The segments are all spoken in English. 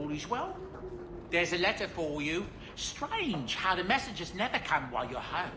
all is well. There's a letter for you. Strange how the messages never come while you're home.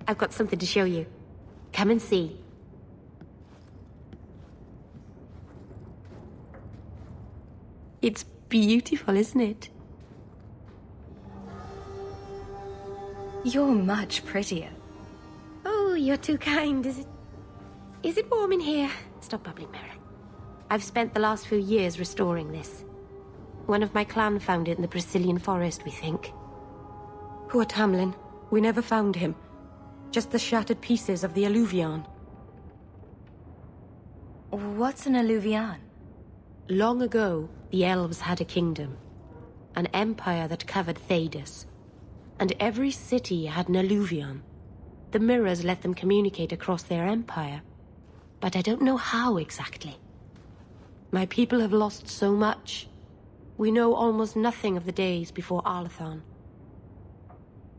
I've got something to show you. Come and see. It's beautiful, isn't it? You're much prettier. Oh, you're too kind, is it? Is it warm in here? Stop bubbling, Mara. I've spent the last few years restoring this. One of my clan found it in the Brazilian forest, we think. Poor Tamlin. We never found him. Just the shattered pieces of the alluvion. What's an alluvion? Long ago, the elves had a kingdom. An empire that covered Thedas. And every city had an alluvion. The mirrors let them communicate across their empire. But I don't know how exactly. My people have lost so much. We know almost nothing of the days before Arlathon.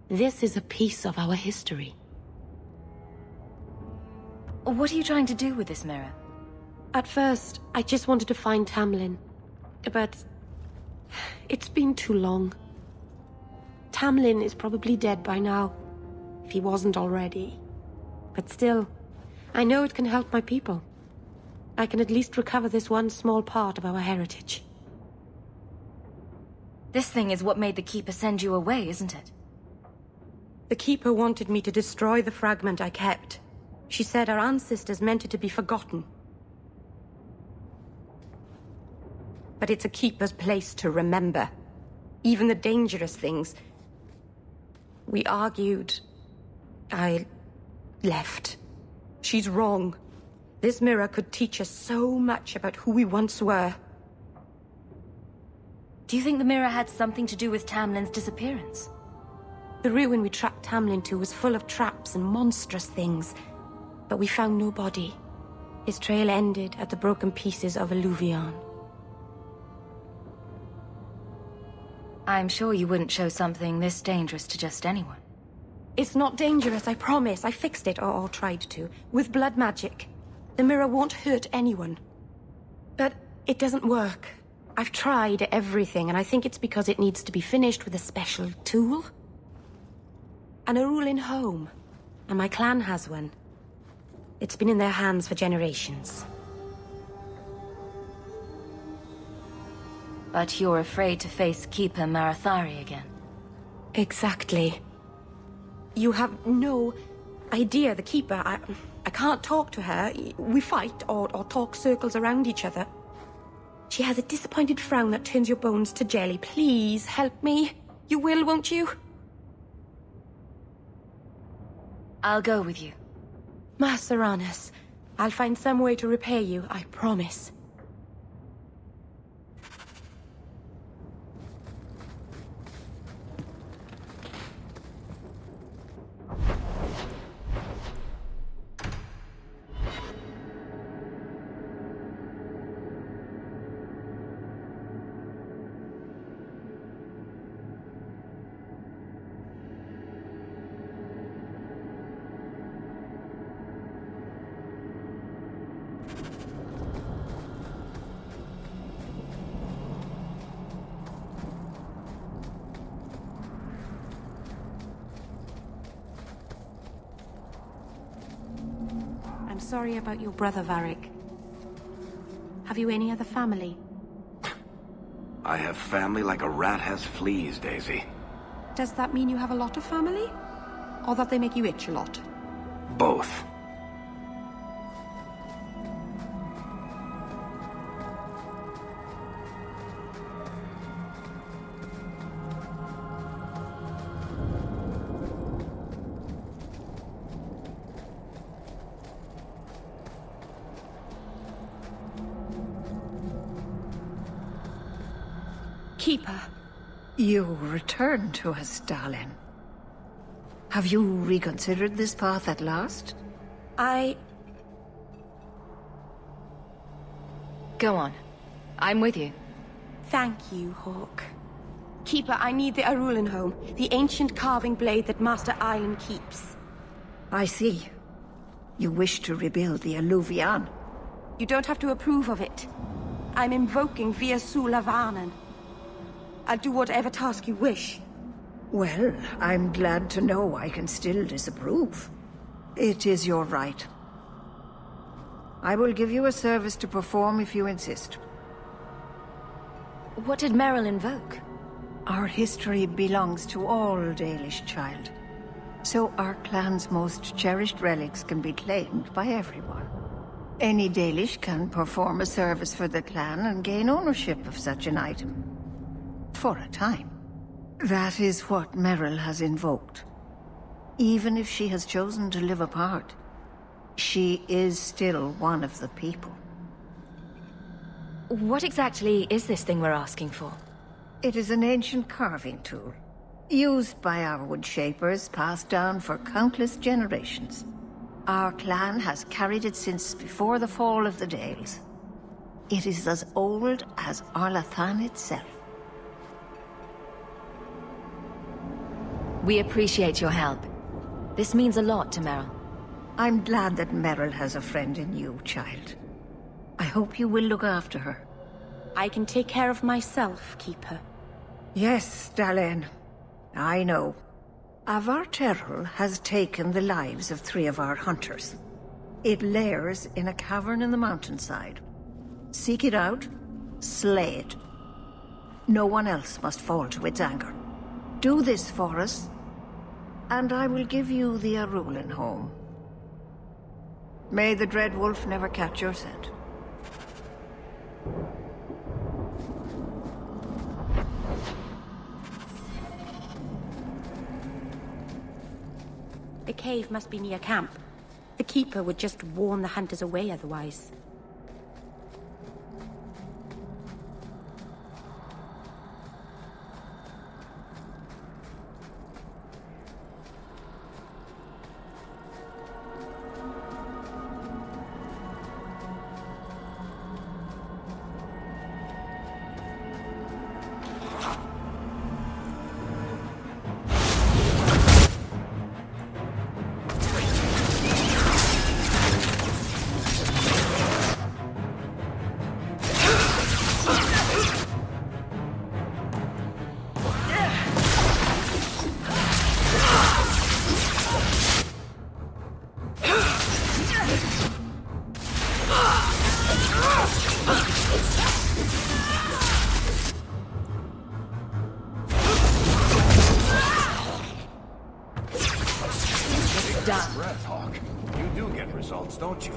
This is a piece of our history. What are you trying to do with this mirror? At first, I just wanted to find Tamlin. But it's been too long. Tamlin is probably dead by now, if he wasn't already. But still, I know it can help my people. I can at least recover this one small part of our heritage. This thing is what made the Keeper send you away, isn't it? The Keeper wanted me to destroy the fragment I kept. She said our ancestors meant it to be forgotten. But it's a Keeper's place to remember. Even the dangerous things. We argued. I left. She's wrong. This mirror could teach us so much about who we once were. Do you think the mirror had something to do with Tamlin's disappearance? The ruin we tracked Tamlin to was full of traps and monstrous things. But we found no body. His trail ended at the broken pieces of alluvion. I'm sure you wouldn't show something this dangerous to just anyone. It's not dangerous, I promise. I fixed it, or tried to, with blood magic. The mirror won't hurt anyone. But it doesn't work. I've tried everything, and I think it's because it needs to be finished with a special tool. An Arulin home. And my clan has one. It's been in their hands for generations. But you're afraid to face Keeper Marathari again. Exactly. You have no idea, the Keeper. I can't talk to her. We fight or talk circles around each other. She has a disappointed frown that turns your bones to jelly. Please, help me. You will, won't you? I'll go with you. Master Arnus, I'll find some way to repay you, I promise. I'm sorry about your brother, Varric. Have you any other family? I have family like a rat has fleas, Daisy. Does that mean you have a lot of family? Or that they make you itch a lot? Both. Keeper. You returned to us, darling. Have you reconsidered this path at last? Go on. I'm with you. Thank you, Hawk. Keeper, I need the Arulin home, the ancient carving blade that Master Iron keeps. I see. You wish to rebuild the Alluvian. You don't have to approve of it. I'm invoking Via Sulavanen. I'll do whatever task you wish. Well, I'm glad to know I can still disapprove. It is your right. I will give you a service to perform if you insist. What did Merrill invoke? Our history belongs to all Dalish, child. So our clan's most cherished relics can be claimed by everyone. Any Dalish can perform a service for the clan and gain ownership of such an item. For a time. That is what Merrill has invoked. Even if she has chosen to live apart, she is still one of the people. What exactly is this thing we're asking for? It is an ancient carving tool, used by our woodshapers, passed down for countless generations. Our clan has carried it since before the fall of the Dales. It is as old as Arlathan itself. We appreciate your help. This means a lot to Merrill. I'm glad that Merrill has a friend in you, child. I hope you will look after her. I can take care of myself, Keeper. Yes, Dalen. I know. Avar Terrell has taken the lives of 3 of our hunters. It lairs in a cavern in the mountainside. Seek it out, slay it. No one else must fall to its anger. Do this for us, and I will give you the Arulin home. May the Dread Wolf never catch your scent. The cave must be near camp. The Keeper would just warn the hunters away otherwise. Breath, Hawk. You do get results, don't you?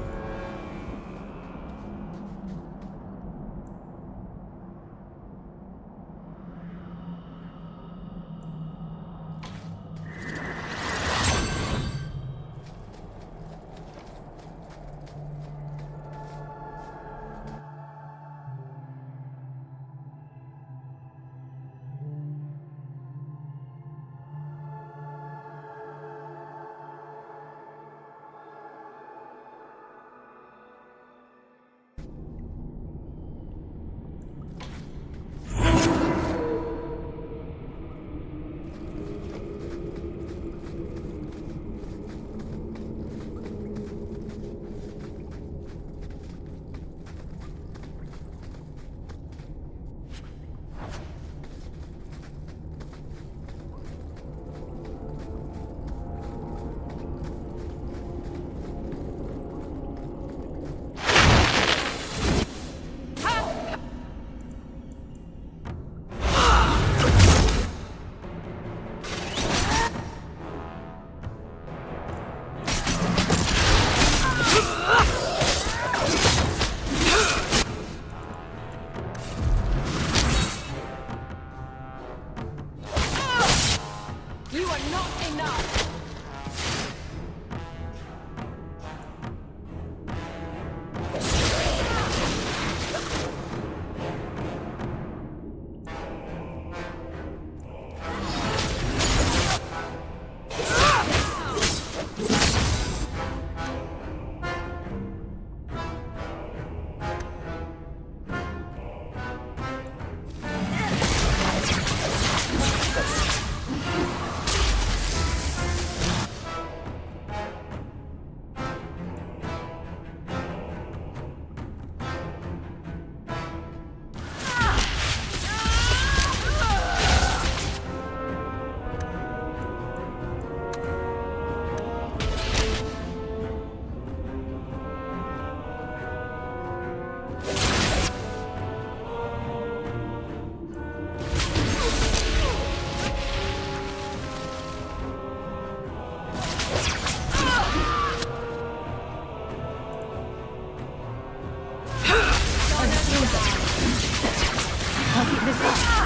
Can't keep this up.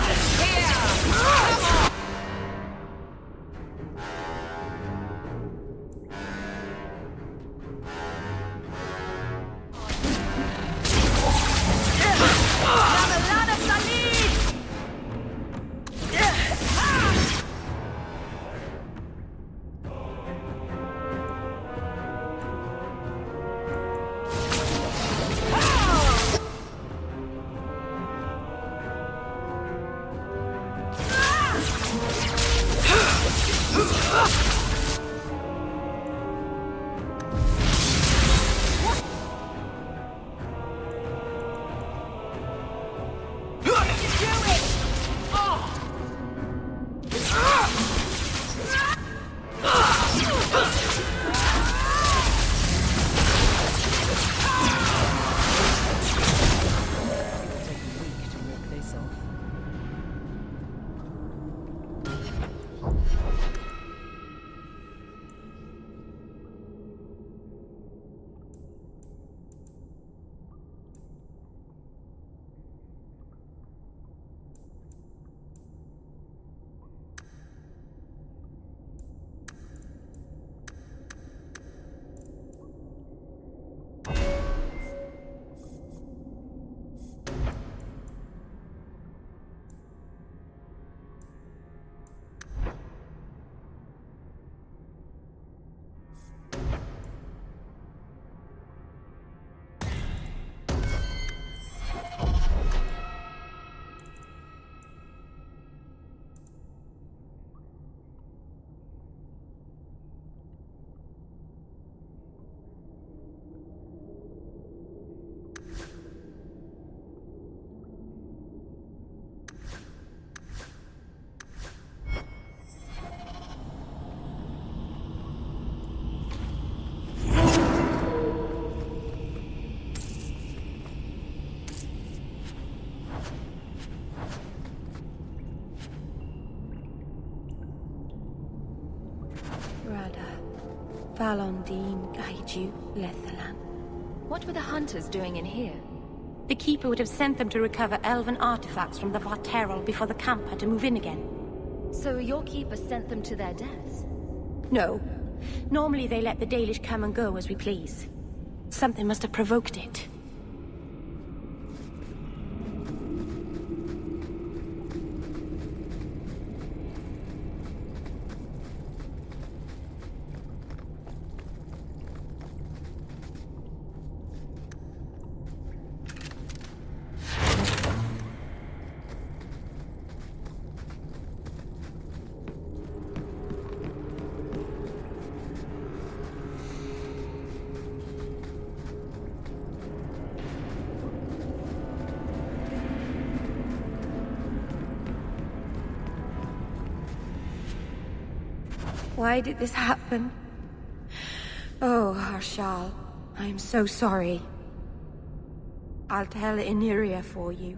Valondine, Gaiju, Lethalan. What were the hunters doing in here? The Keeper would have sent them to recover elven artifacts from the Varterol before the camp had to move in again. So your keeper sent them to their deaths? No. Normally they let the Dalish come and go as we please. Something must have provoked it. Why did this happen? Oh, Harshal, I'm so sorry. I'll tell Iniria for you.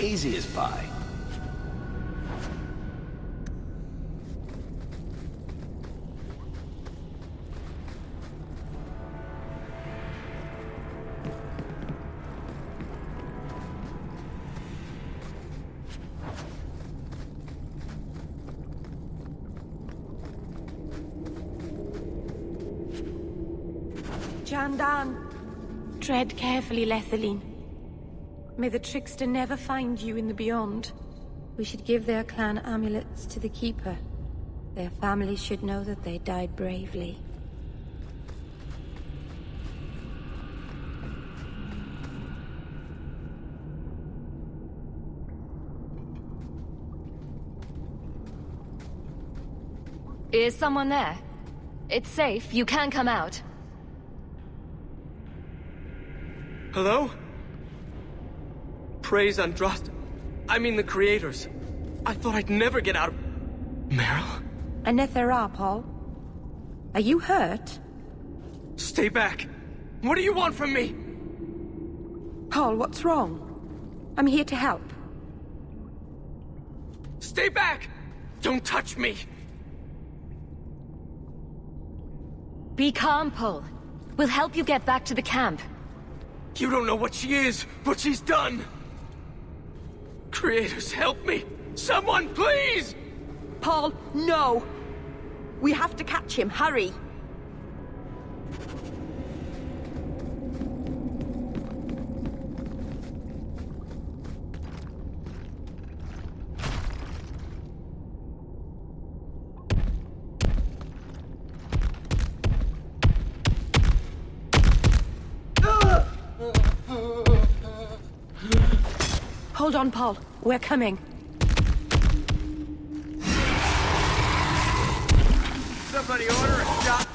Easy as pie. Jandan! Tread carefully, Lethaline. May the trickster never find you in the beyond. We should give their clan amulets to the Keeper. Their families should know that they died bravely. Is someone there? It's safe. You can come out. Hello? Praise Andraste. I mean the creators. I thought I'd never get out of... Meryl? Anethera, Paul. Are you hurt? Stay back. What do you want from me? Paul, what's wrong? I'm here to help. Stay back! Don't touch me! Be calm, Paul. We'll help you get back to the camp. You don't know what she is, what she's done! Creators, help me! Someone, please! Paul, no! We have to catch him, hurry! Hold on, Paul. We're coming. Somebody order a shot.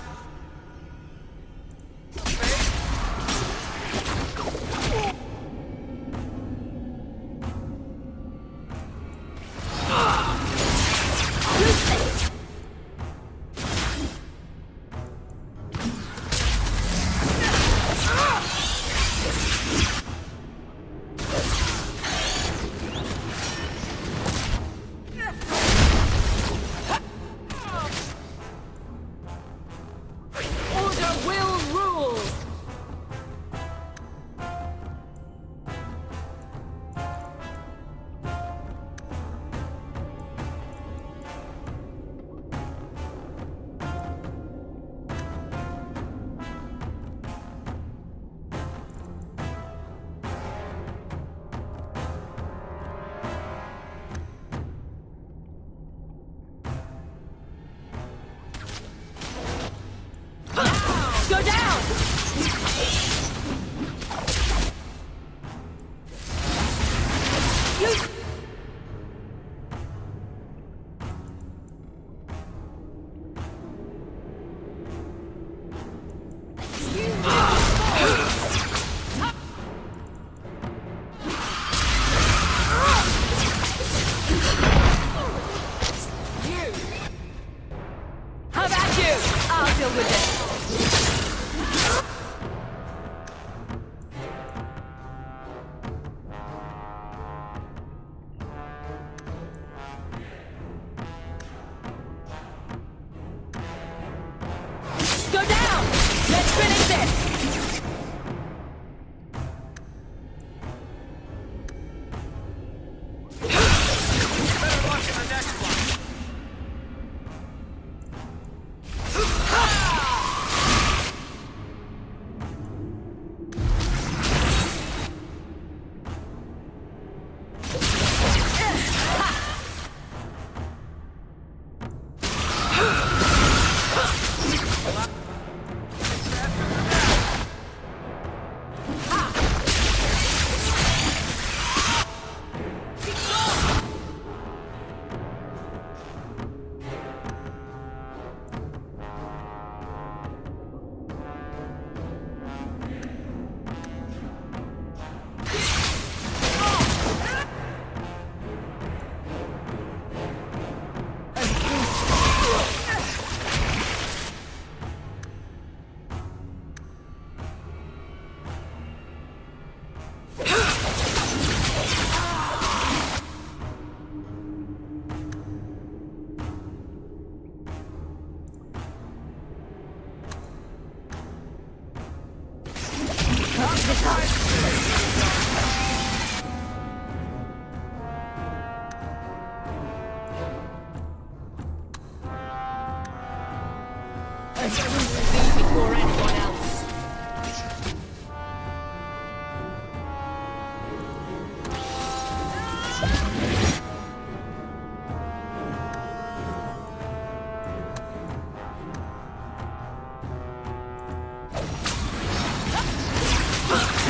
Before anyone else.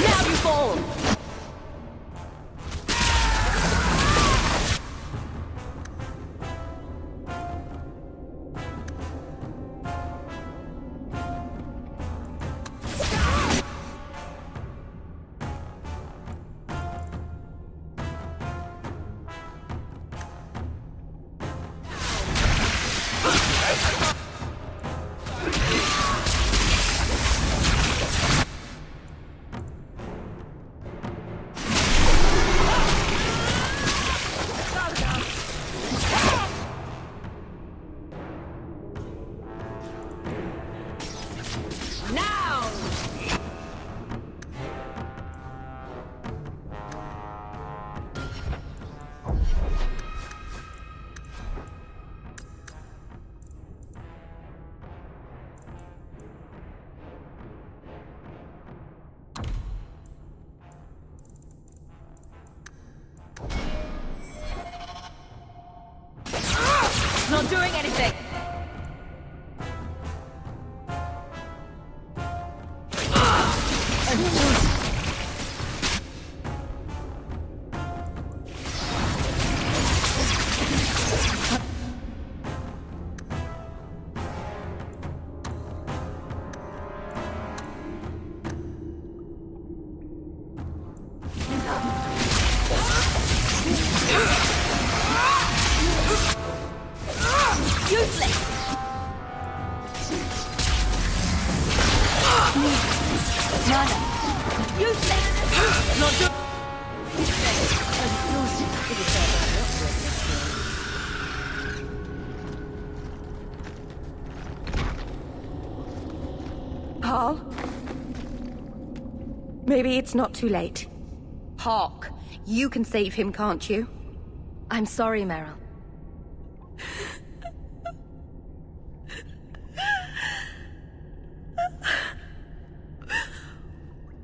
Now you fall! Not doing anything. Paul? Maybe it's not too late. Hawk, you can save him, can't you? I'm sorry, Meryl.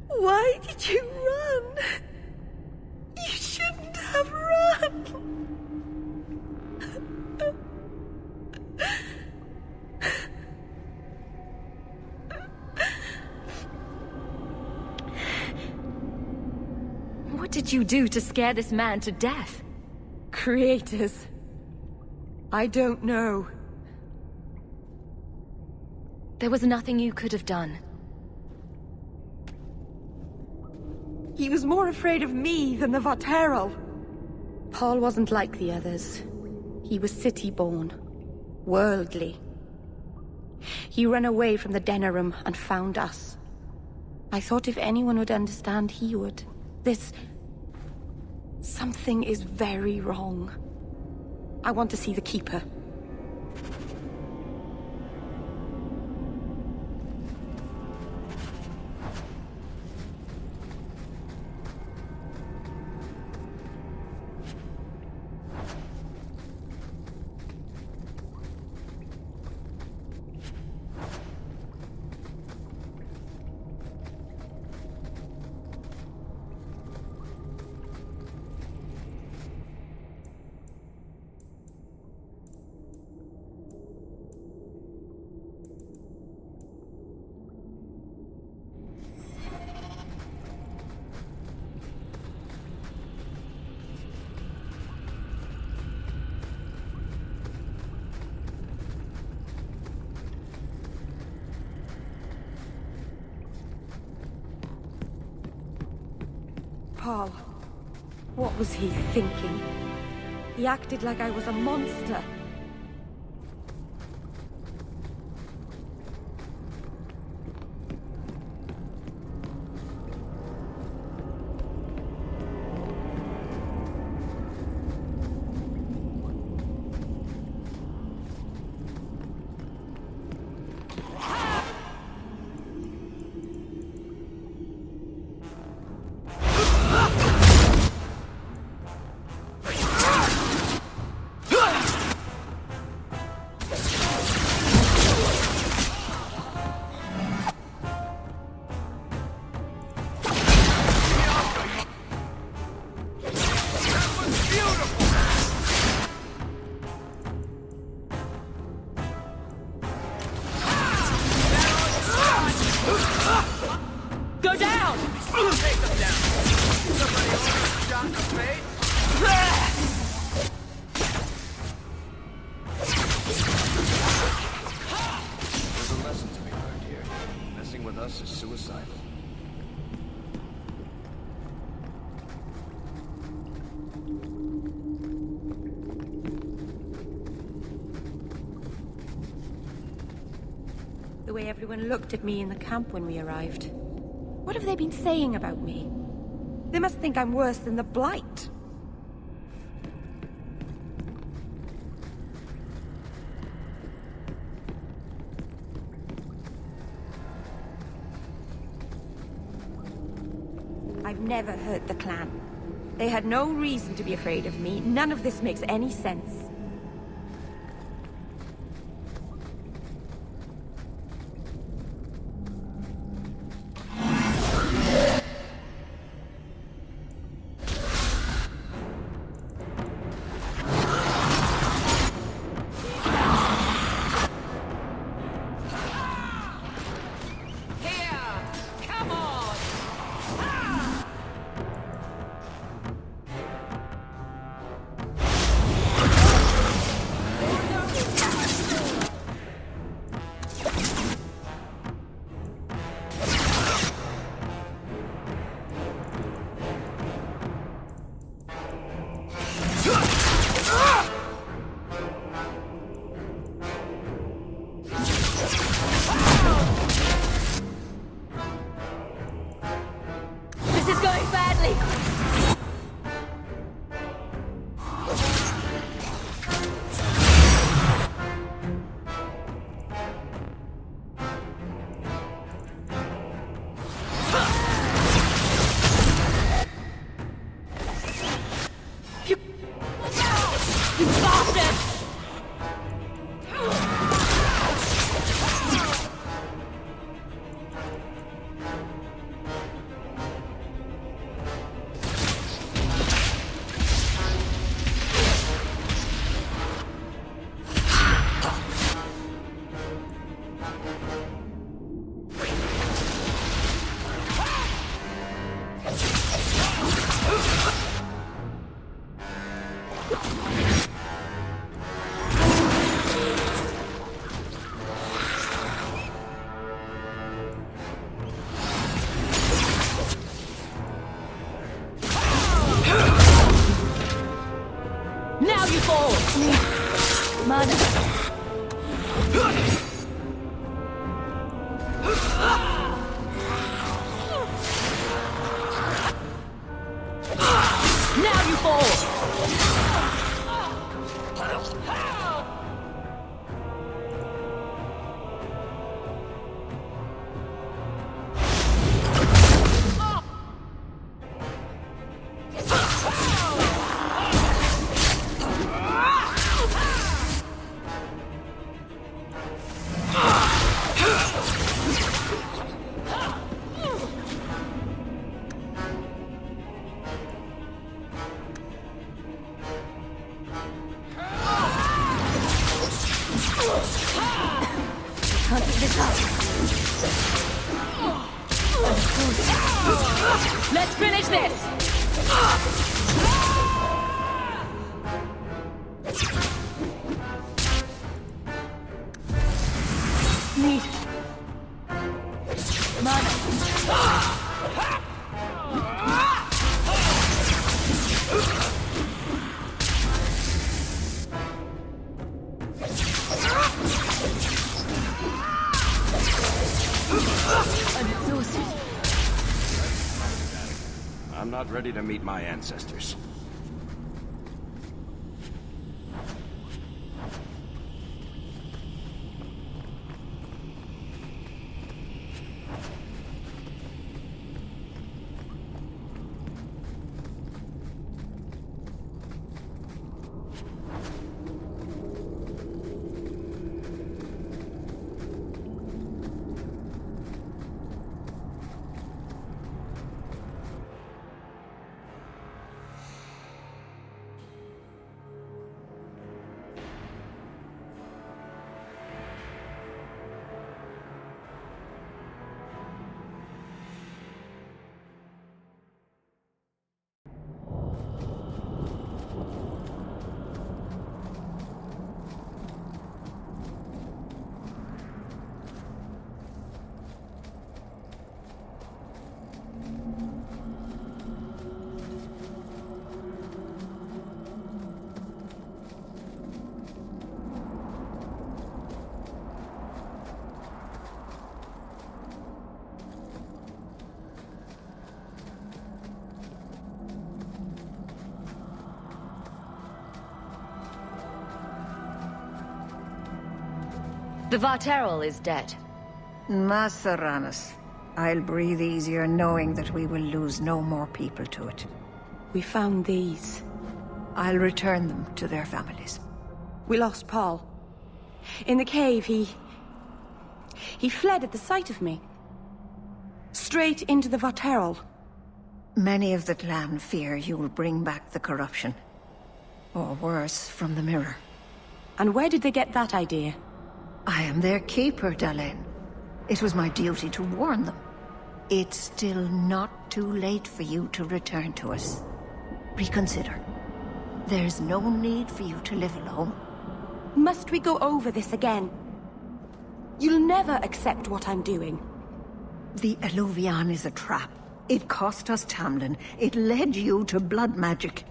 Why did you run? You shouldn't have run. What did you do to scare this man to death? Creators. I don't know. There was nothing you could have done. He was more afraid of me than the Vateral. Paul wasn't like the others. He was city-born, worldly. He ran away from the Denerim and found us. I thought if anyone would understand, he would. Something is very wrong. I want to see the Keeper. Paul, what was he thinking? He acted like I was a monster. Go down! Take them down! Somebody almost shot in the face? There's a lesson to be learned here. Messing with us is suicidal. The way everyone looked at me in the camp when we arrived. What have they been saying about me? They must think I'm worse than the Blight. I've never hurt the clan. They had no reason to be afraid of me. None of this makes any sense. Let's finish this! Need mana. I'm exhausted. I'm not ready to meet my ancestors. The Varterol is dead. Masaranus. I'll breathe easier knowing that we will lose no more people to it. We found these. I'll return them to their families. We lost Paul. In the cave, he fled at the sight of me. Straight into the Varterol. Many of the clan fear you will bring back the corruption. Or worse, from the mirror. And where did they get that idea? I am their keeper, Dalen. It was my duty to warn them. It's still not too late for you to return to us. Reconsider. There's no need for you to live alone. Must we go over this again? You'll never accept what I'm doing. The Alluvion is a trap. It cost us Tamlin. It led you to blood magic.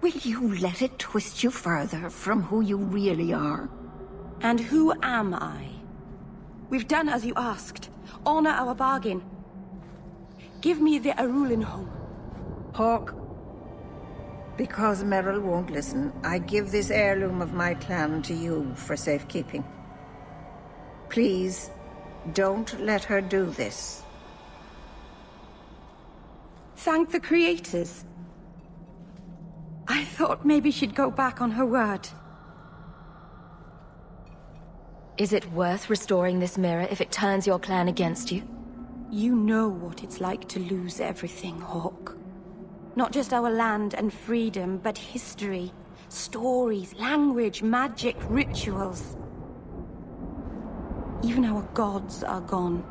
Will you let it twist you further from who you really are? And who am I? We've done as you asked. Honor our bargain. Give me the Arulin home. Hawk. Because Merrill won't listen, I give this heirloom of my clan to you for safekeeping. Please, don't let her do this. Thank the creators. I thought maybe she'd go back on her word. Is it worth restoring this mirror if it turns your clan against you? You know what it's like to lose everything, Hawk. Not just our land and freedom, but history, stories, language, magic, rituals. Even our gods are gone.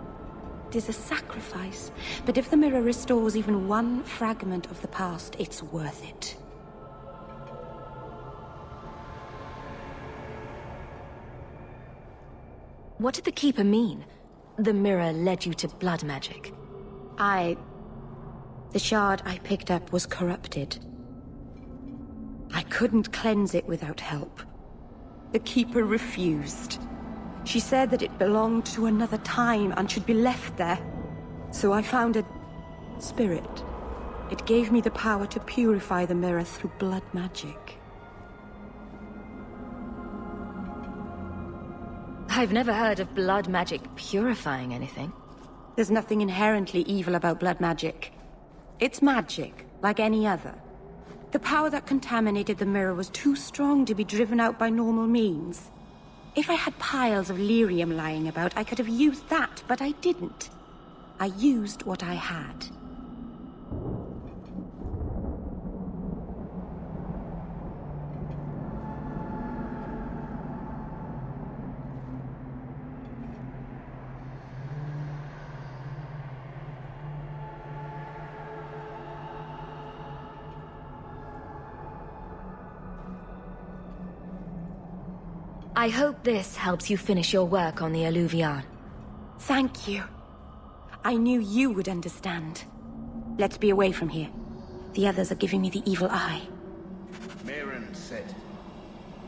It is a sacrifice, but if the mirror restores even one fragment of the past, it's worth it. What did the Keeper mean? The mirror led you to blood magic. The shard I picked up was corrupted. I couldn't cleanse it without help. The Keeper refused. She said that it belonged to another time and should be left there. So I found a spirit. It gave me the power to purify the mirror through blood magic. I've never heard of blood magic purifying anything. There's nothing inherently evil about blood magic. It's magic, like any other. The power that contaminated the mirror was too strong to be driven out by normal means. If I had piles of lyrium lying about, I could have used that, but I didn't. I used what I had. I hope this helps you finish your work on the Alluvion. Thank you. I knew you would understand. Let's be away from here. The others are giving me the evil eye. Mayron said,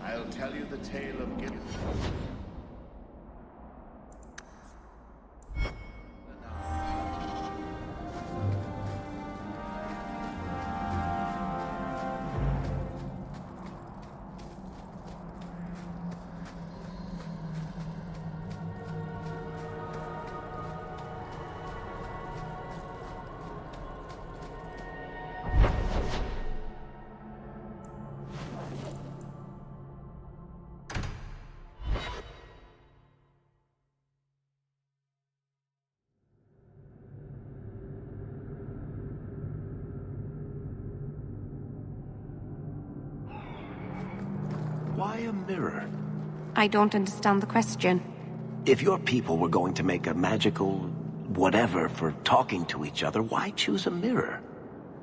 I'll tell you the tale of Gil. Why a mirror? I don't understand the question. If your people were going to make a magical whatever for talking to each other, why choose a mirror?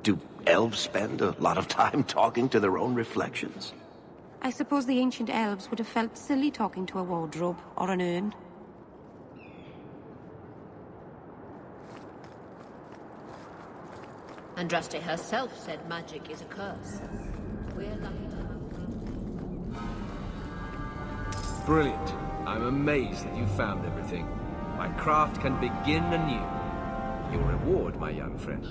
Do elves spend a lot of time talking to their own reflections? I suppose the ancient elves would have felt silly talking to a wardrobe or an urn. Andraste herself said magic is a curse. We're lucky to have... Brilliant. I'm amazed that you found everything. My craft can begin anew. Your reward, my young friend.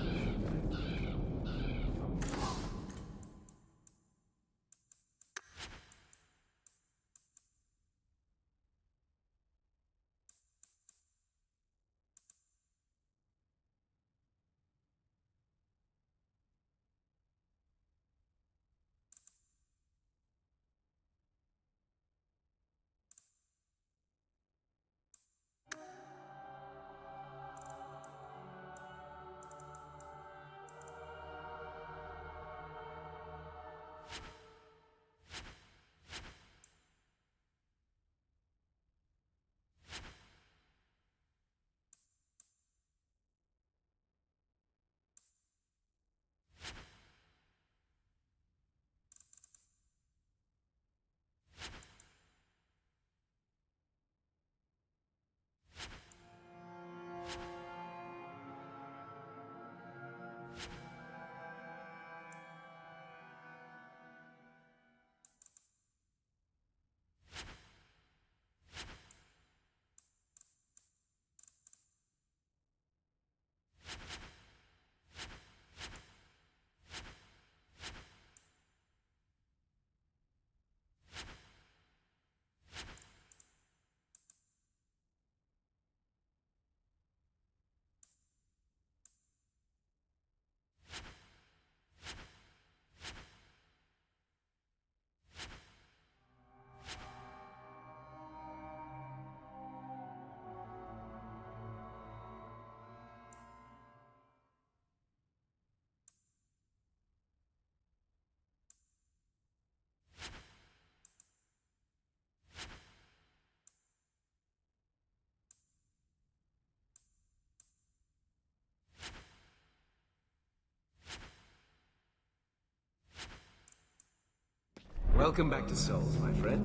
Welcome back to Souls, my friend.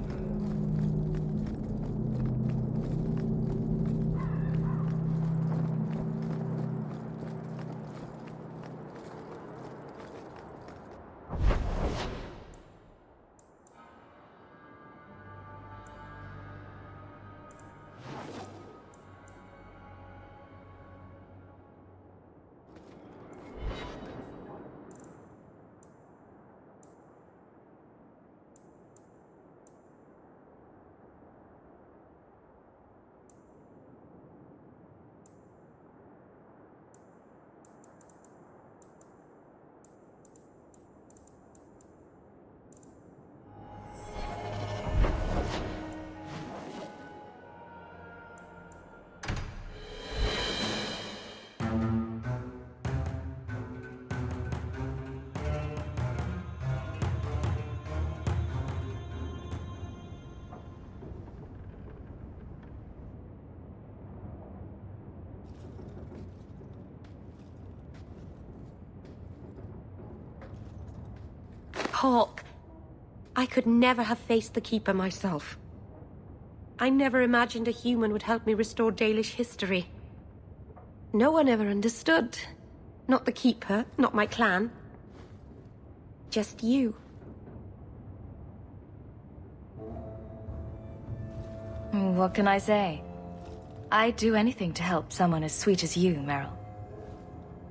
Hawk, I could never have faced the Keeper myself. I never imagined a human would help me restore Dalish history. No one ever understood. Not the Keeper, not my clan. Just you. What can I say? I'd do anything to help someone as sweet as you, Meryl.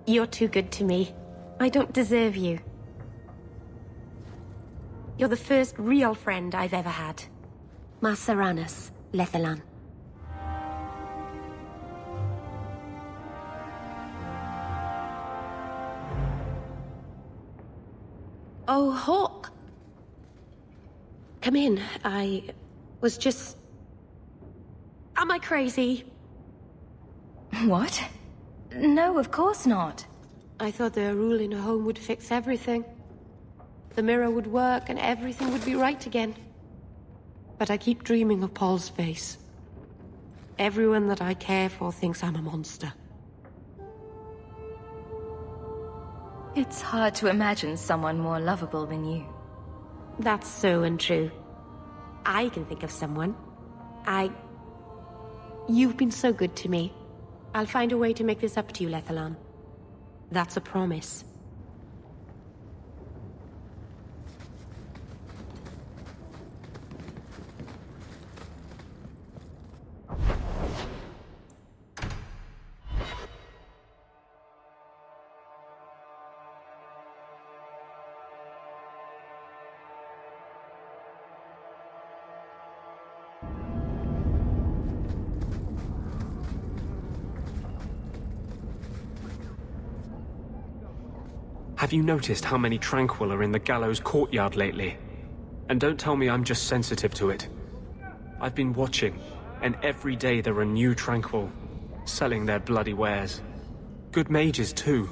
You're too good to me. I don't deserve you. You're the first real friend I've ever had. Masaranas, Lethalan. Oh, Hawk. Come in. I was just... Am I crazy? What? No, of course not. I thought the rule in a home would fix everything. The mirror would work and everything would be right again. But I keep dreaming of Paul's face. Everyone that I care for thinks I'm a monster. It's hard to imagine someone more lovable than you. That's so untrue. I can think of someone. You've been so good to me. I'll find a way to make this up to you, Lethalan. That's a promise. Have you noticed how many Tranquil are in the gallows courtyard lately? And don't tell me I'm just sensitive to it. I've been watching, and every day there are new Tranquil, selling their bloody wares. Good mages too.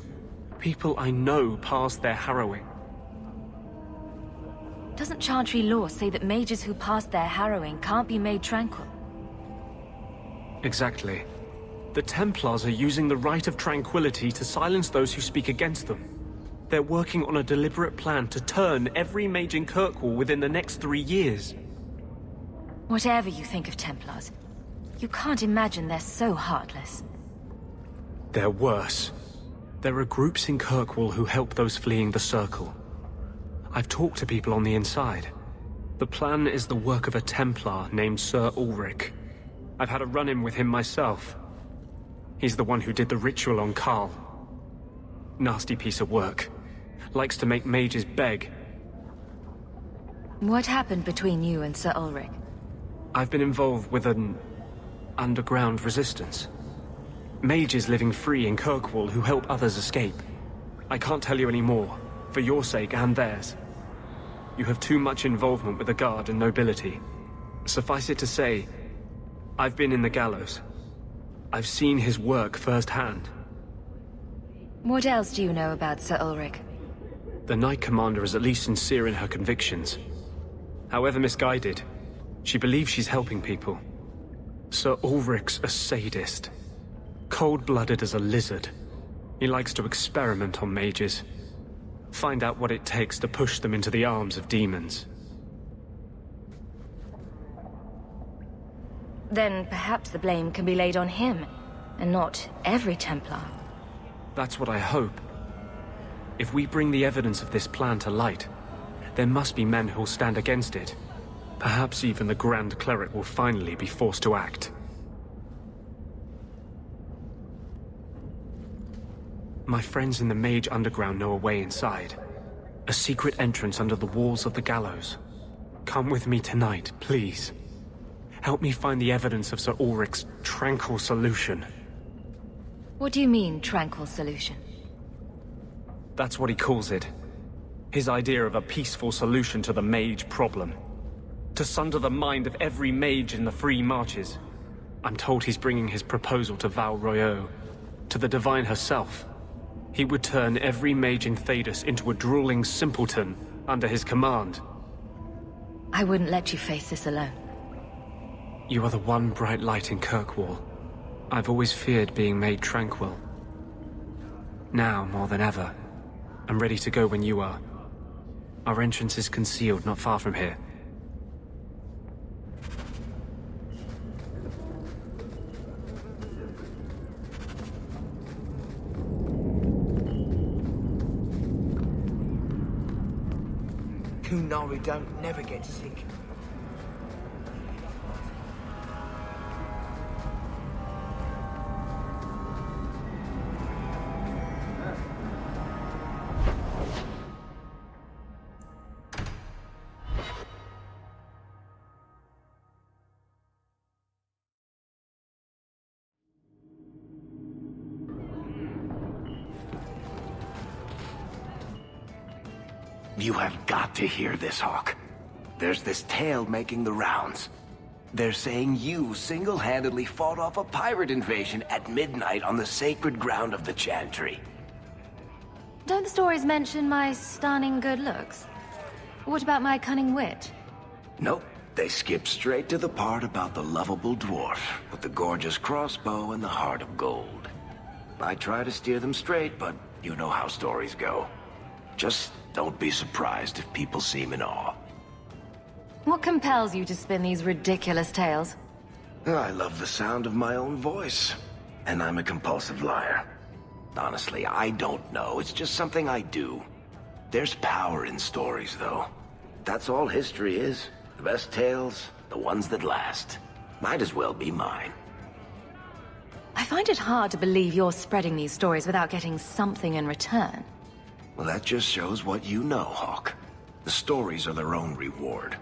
People I know past their harrowing. Doesn't Chantry law say that mages who pass their harrowing can't be made tranquil? Exactly. The Templars are using the right of tranquility to silence those who speak against them. They're working on a deliberate plan to turn every mage in Kirkwall within the next 3 years. Whatever you think of Templars, you can't imagine they're so heartless. They're worse. There are groups in Kirkwall who help those fleeing the Circle. I've talked to people on the inside. The plan is the work of a Templar named Sir Ulrich. I've had a run-in with him myself. He's the one who did the ritual on Karl. Nasty piece of work. Likes to make mages beg. What happened between you and Sir Ulrich? I've been involved with an underground resistance. Mages living free in Kirkwall who help others escape. I can't tell you any more, for your sake and theirs. You have too much involvement with the Guard and nobility. Suffice it to say, I've been in the gallows. I've seen his work firsthand. What else do you know about Sir Ulrich? The Knight Commander is at least sincere in her convictions. However misguided, she believes she's helping people. Sir Ulrich's a sadist. Cold-blooded as a lizard. He likes to experiment on mages. Find out what it takes to push them into the arms of demons. Then perhaps the blame can be laid on him, and not every Templar. That's what I hope. If we bring the evidence of this plan to light, there must be men who'll stand against it. Perhaps even the Grand Cleric will finally be forced to act. My friends in the Mage Underground know a way inside. A secret entrance under the walls of the gallows. Come with me tonight, please. Help me find the evidence of Sir Ulrich's tranquil solution. What do you mean, tranquil solution? That's what he calls it. His idea of a peaceful solution to the mage problem. To sunder the mind of every mage in the Free Marches. I'm told he's bringing his proposal to Val Royeaux, to the Divine herself. He would turn every mage in Thedas into a drooling simpleton under his command. I wouldn't let you face this alone. You are the one bright light in Kirkwall. I've always feared being made tranquil. Now, more than ever, I'm ready to go when you are. Our entrance is concealed not far from here. Kunari don't never get sick. You have got to hear this, Hawk. There's this tale making the rounds. They're saying you single-handedly fought off a pirate invasion at midnight on the sacred ground of the Chantry. Don't the stories mention my stunning good looks? What about my cunning wit? Nope. They skip straight to the part about the lovable dwarf with the gorgeous crossbow and the heart of gold. I try to steer them straight, but you know how stories go. Just don't be surprised if people seem in awe. What compels you to spin these ridiculous tales? I love the sound of my own voice, and I'm a compulsive liar. Honestly, I don't know. It's just something I do. There's power in stories, though. That's all history is. The best tales, the ones that last. Might as well be mine. I find it hard to believe you're spreading these stories without getting something in return. Well, that just shows what you know, Hawk. The stories are their own reward.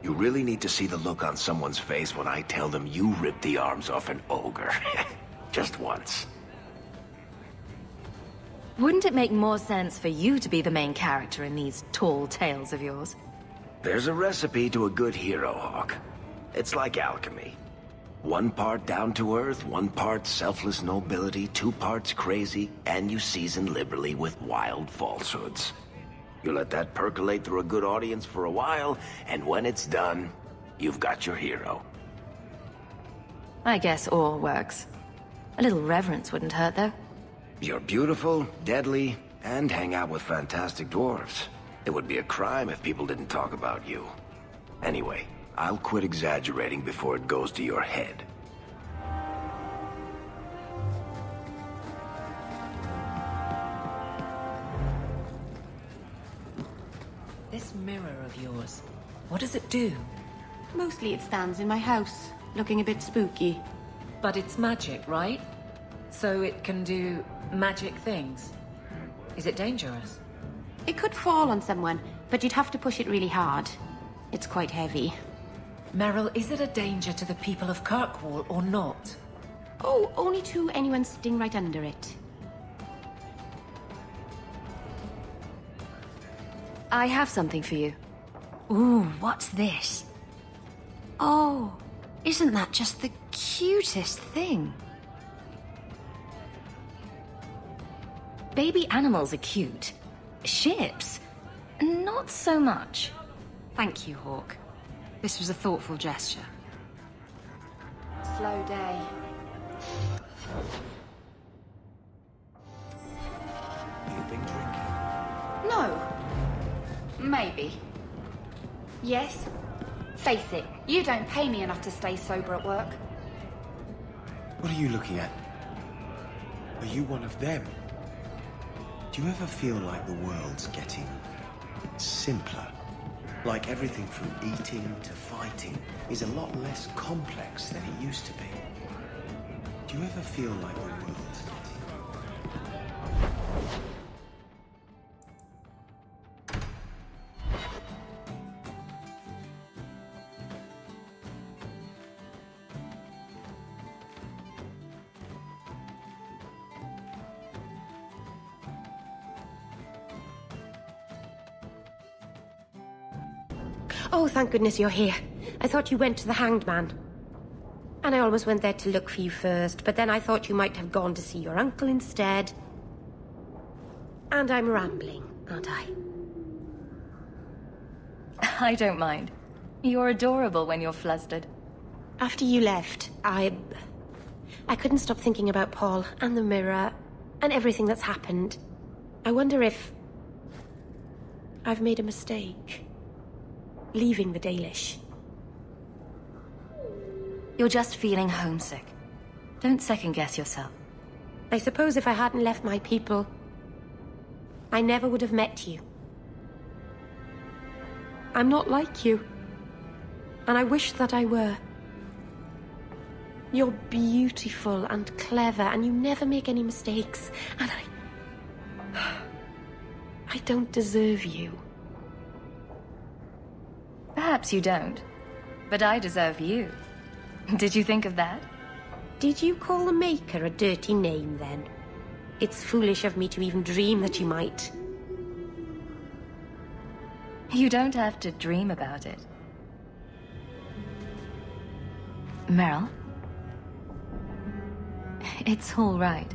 You really need to see the look on someone's face when I tell them you ripped the arms off an ogre. Just once. Wouldn't it make more sense for you to be the main character in these tall tales of yours? There's a recipe to a good hero, Hawk. It's like alchemy. 1 part down to earth, 1 part selfless nobility, 2 parts crazy, and you season liberally with wild falsehoods. You let that percolate through a good audience for a while, and when it's done, you've got your hero. I guess all works. A little reverence wouldn't hurt, though. You're beautiful, deadly, and hang out with fantastic dwarves. It would be a crime if people didn't talk about you. Anyway, I'll quit exaggerating before it goes to your head. This mirror of yours, what does it do? Mostly it stands in my house, looking a bit spooky. But it's magic, right? So it can do magic things. Is it dangerous? It could fall on someone, but you'd have to push it really hard. It's quite heavy. Meryl, is it a danger to the people of Kirkwall or not? Oh, only to anyone sitting right under it. I have something for you. Ooh, what's this? Oh, isn't that just the cutest thing? Baby animals are cute. Ships, not so much. Thank you, Hawk. This was a thoughtful gesture. Slow day. You've been drinking? No. Maybe. Yes. Face it, you don't pay me enough to stay sober at work. What are you looking at? Are you one of them? Do you ever feel like the world's getting simpler? Like everything from eating to fighting is a lot less complex than it used to be? Do you ever feel like the world's getting... Oh, thank goodness you're here. I thought you went to the Hanged Man. And I almost went there to look for you first, but then I thought you might have gone to see your uncle instead. And I'm rambling, aren't I? I don't mind. You're adorable when you're flustered. After you left, I couldn't stop thinking about Paul and the mirror and everything that's happened. I wonder if I've made a mistake. Leaving the Dalish. You're just feeling homesick. Don't second-guess yourself. I suppose if I hadn't left my people, I never would have met you. I'm not like you. And I wish that I were. You're beautiful and clever, and you never make any mistakes. And I don't deserve you. Perhaps you don't. But I deserve you. Did you think of that? Did you call the Maker a dirty name, then? It's foolish of me to even dream that you might. You don't have to dream about it. Meryl? It's all right.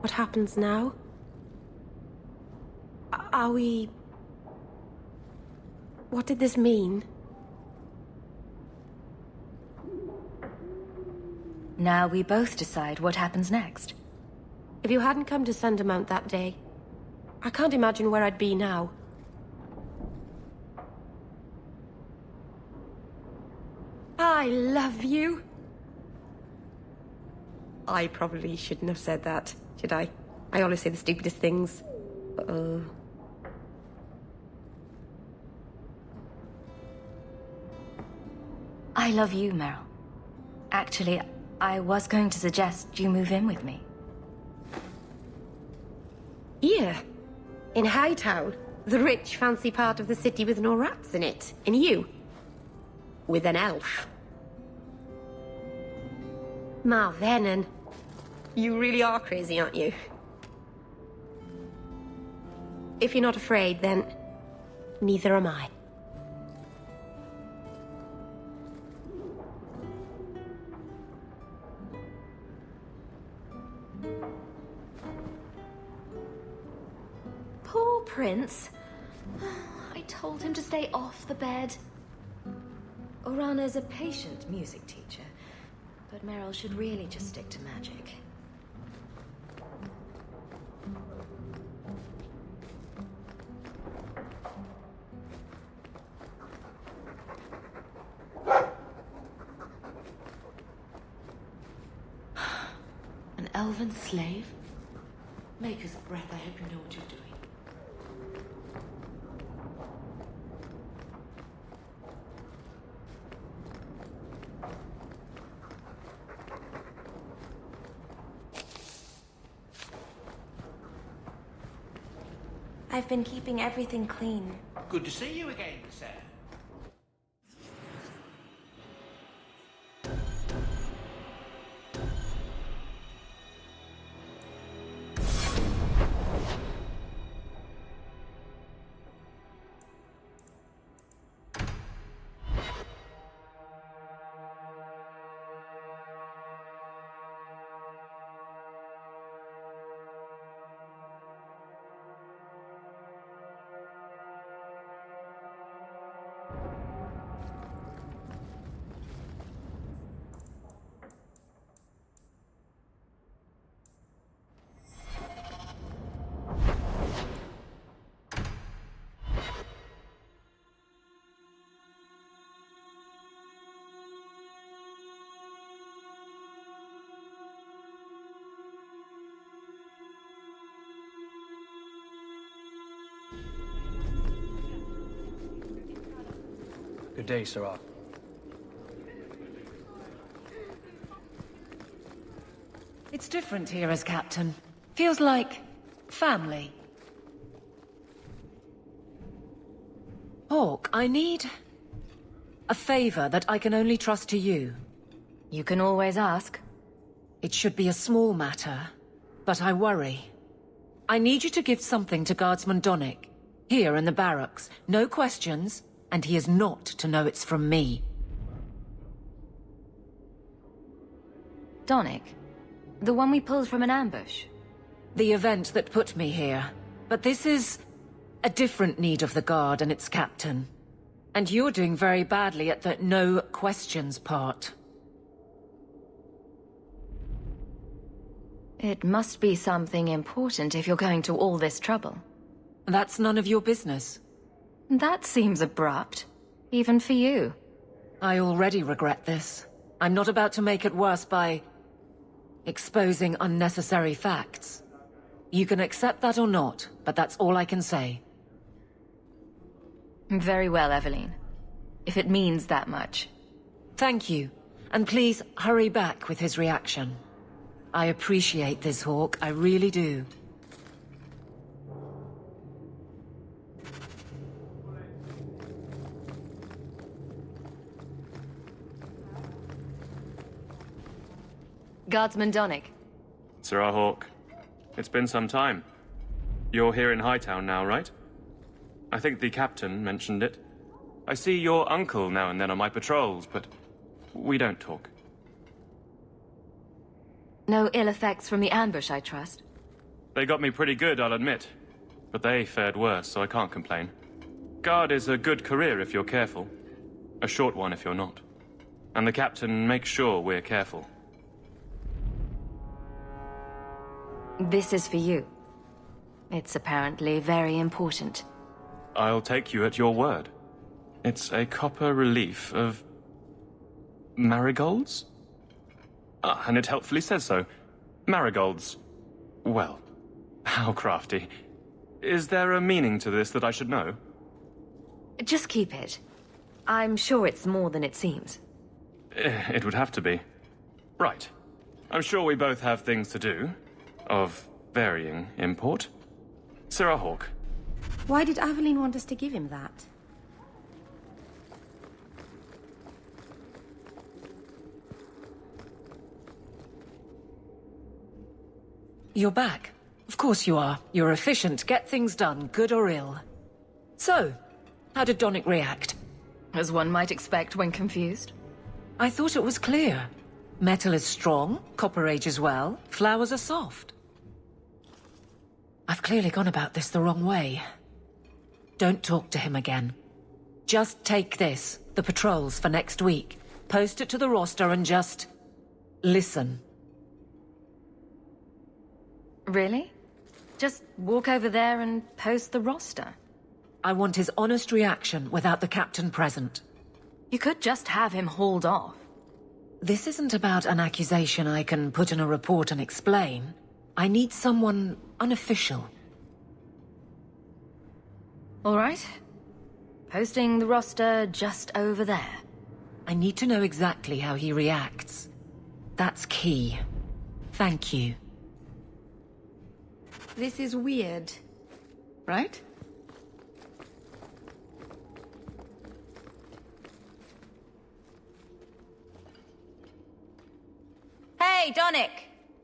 What happens now? Are we... What did this mean? Now we both decide what happens next. If you hadn't come to Sundermount that day, I can't imagine where I'd be now. I love you. I probably shouldn't have said that, should I? I always say the stupidest things. I love you, Meryl. Actually, I was going to suggest you move in with me. Here? In Hightown? The rich, fancy part of the city with no rats in it. And you? With an elf. Marvenon. You really are crazy, aren't you? If you're not afraid, then neither am I. Poor Prince. I told him to stay off the bed. Orana's a patient music teacher, but Meryl should really just stick to magic. An elven slave? Maker's breath, I hope you know what you're doing. I've been keeping everything clean. Good to see you again, sir. Good day, Sarah. It's different here as captain. Feels like family. Hawk, I need a favor that I can only trust to you. You can always ask. It should be a small matter, but I worry. I need you to give something to Guardsman Donick, here in the barracks. No questions, and he is not to know it's from me. Donick? The one we pulled from an ambush? The event that put me here. But this is a different need of the Guard and its captain. And you're doing very badly at the no questions part. It must be something important if you're going to all this trouble. That's none of your business. That seems abrupt. Even for you. I already regret this. I'm not about to make it worse by exposing unnecessary facts. You can accept that or not, but that's all I can say. Very well, Evelyn. If it means that much. Thank you. And please, hurry back with his reaction. I appreciate this, Hawk. I really do. Guardsman Donick. Sirrah Hawk. It's been some time. You're here in Hightown now, right? I think the captain mentioned it. I see your uncle now and then on my patrols, but we don't talk. No ill effects from the ambush, I trust? They got me pretty good, I'll admit. But they fared worse, so I can't complain. Guard is a good career if you're careful. A short one if you're not. And the captain makes sure we're careful. This is for you. It's apparently very important. I'll take you at your word. It's a copper relief of marigolds? And it helpfully says so. Marigolds. Well, how crafty. Is there a meaning to this that I should know? Just keep it. I'm sure it's more than it seems. It would have to be. Right. I'm sure we both have things to do. Of varying import. Sirrah Hawk. Why did Aveline want us to give him that? You're back. Of course you are. You're efficient. Get things done, good or ill. So, how did Donick react? As one might expect when confused. I thought it was clear. Metal is strong, copper ages well, flowers are soft. I've clearly gone about this the wrong way. Don't talk to him again. Just take this, the patrols for next week. Post it to the roster and just listen. Really? Just walk over there and post the roster? I want his honest reaction without the captain present. You could just have him hauled off. This isn't about an accusation I can put in a report and explain. I need someone unofficial. All right. Posting the roster just over there. I need to know exactly how he reacts. That's key. Thank you. This is weird, right? Hey, Donick!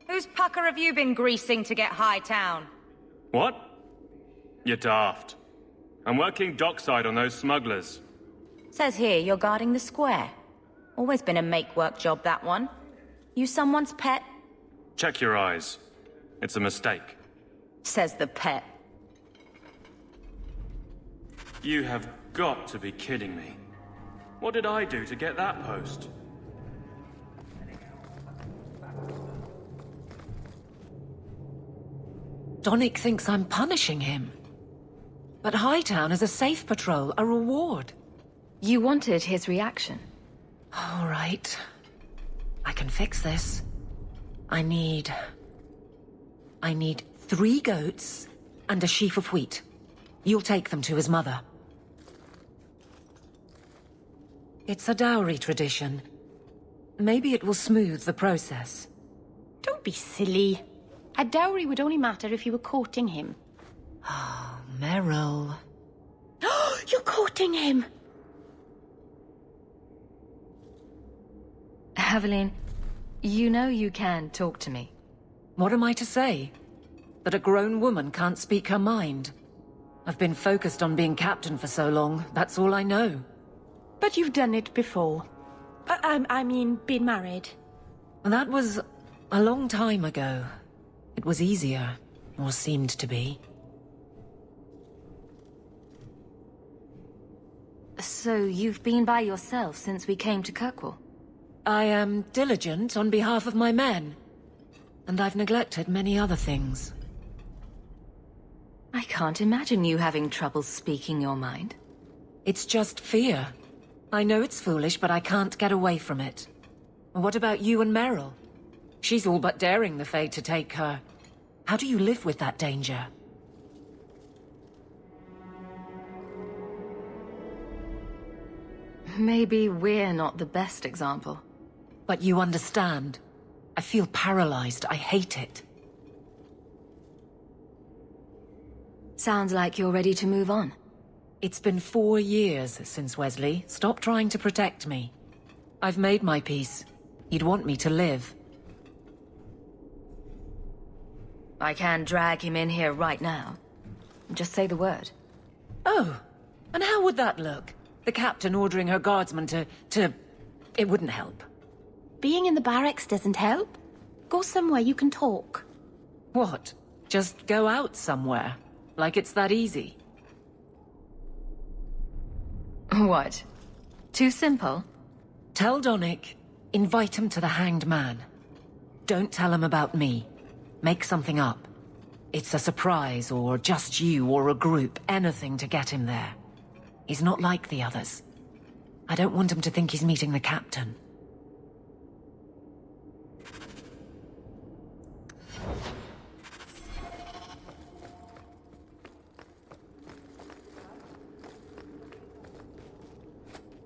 Whose pucker have you been greasing to get Hightown? What? You're daft. I'm working dockside on those smugglers. Says here you're guarding the square. Always been a make-work job, that one. You someone's pet? Check your eyes. It's a mistake. Says the pet. You have got to be kidding me. What did I do to get that post? Donick thinks I'm punishing him. But Hightown is a safe patrol, a reward. You wanted his reaction. All right. I can fix this. I need 3 goats and a sheaf of wheat. You'll take them to his mother. It's a dowry tradition. Maybe it will smooth the process. Don't be silly. A dowry would only matter if you were courting him. Oh, Meryl. You're courting him! Aveline, you know you can talk to me. What am I to say? That a grown woman can't speak her mind? I've been focused on being captain for so long, that's all I know. But you've done it before. I mean, been married. That was a long time ago. It was easier, or seemed to be. So you've been by yourself since we came to Kirkwall? I am diligent on behalf of my men. And I've neglected many other things. I can't imagine you having trouble speaking your mind. It's just fear. I know it's foolish, but I can't get away from it. What about you and Meryl? She's all but daring the Fae to take her. How do you live with that danger? Maybe we're not the best example. But you understand. I feel paralyzed. I hate it. Sounds like you're ready to move on. It's been 4 years since Wesley. Stop trying to protect me. I've made my peace. You'd want me to live. I can drag him in here right now. Just say the word. Oh, and how would that look? The captain ordering her guardsmen to... It wouldn't help. Being in the barracks doesn't help. Go somewhere you can talk. What? Just go out somewhere? Like it's that easy? What? Too simple? Tell Donick, invite him to the Hanged Man. Don't tell him about me. Make something up. It's a surprise, or just you, or a group, anything to get him there. He's not like the others. I don't want him to think he's meeting the captain.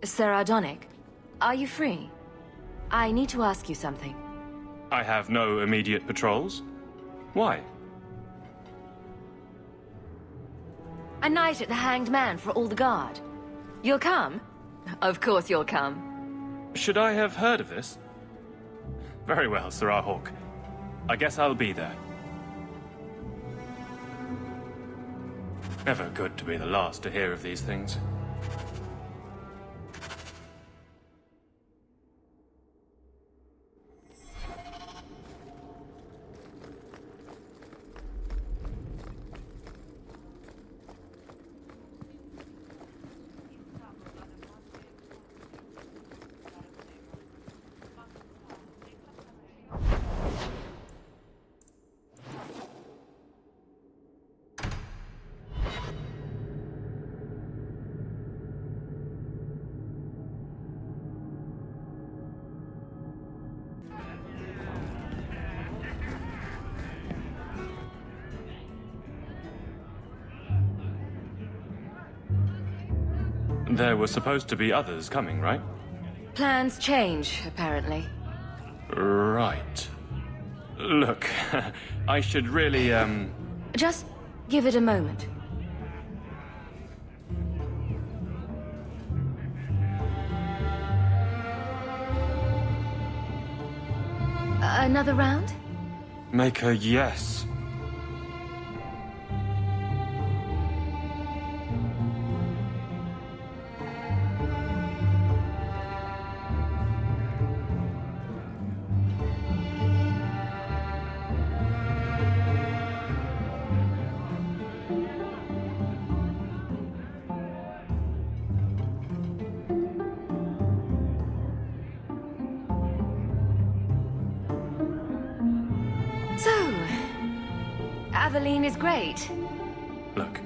Sarah Donick, are you free? I need to ask you something. I have no immediate patrols. Why? A night at the Hanged Man for all the guard. You'll come? Of course you'll come. Should I have heard of this? Very well, Sarah Hawk. I guess I'll be there. Never good to be the last to hear of these things. There were supposed to be others coming, right? Plans change, apparently. Right. Look, I should really, Just give it a moment. Another round? Make a yes. Aveline is great. Look,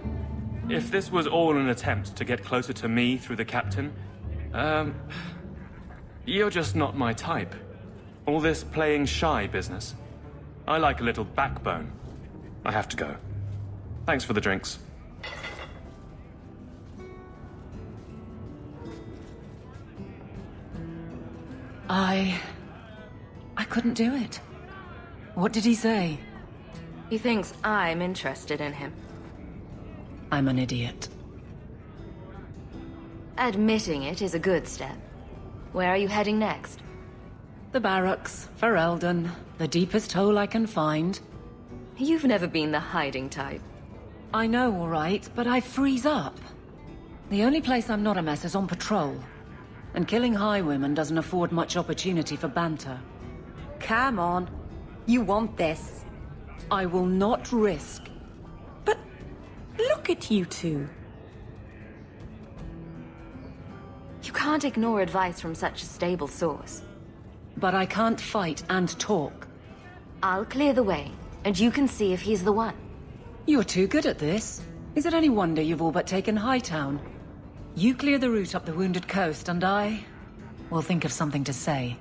if this was all an attempt to get closer to me through the captain, you're just not my type. All this playing shy business. I like a little backbone. I have to go. Thanks for the drinks. I couldn't do it. What did he say? He thinks I'm interested in him. I'm an idiot. Admitting it is a good step. Where are you heading next? The barracks, for Eldon. The deepest hole I can find. You've never been the hiding type. I know, all right, but I freeze up. The only place I'm not a mess is on patrol. And killing highwaymen doesn't afford much opportunity for banter. Come on. You want this. I will not risk. But look at you two. You can't ignore advice from such a stable source. But I can't fight and talk. I'll clear the way, and you can see if he's the one. You're too good at this. Is it any wonder you've all but taken Hightown? You clear the route up the Wounded Coast, and I will think of something to say.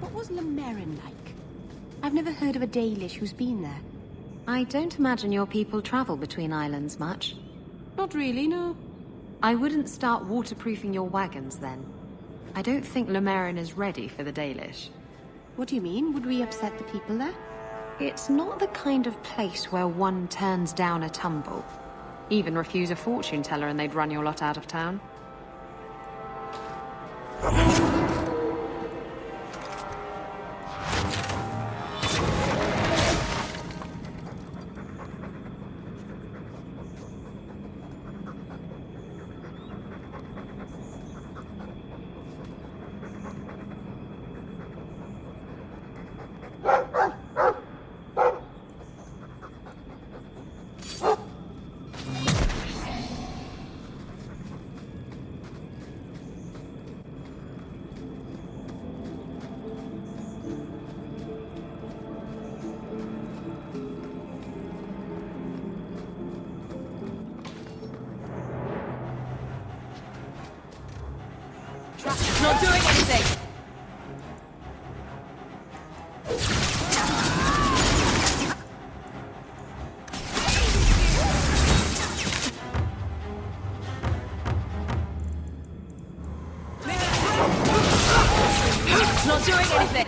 What was Lemerin like? I've never heard of a Dalish who's been there. I don't imagine your people travel between islands much. Not really, no. I wouldn't start waterproofing your wagons then. I don't think Lemerin is ready for the Dalish. What do you mean? Would we upset the people there? It's not the kind of place where one turns down a tumble. Even refuse a fortune teller and they'd run your lot out of town. It's not doing anything! It's not doing anything!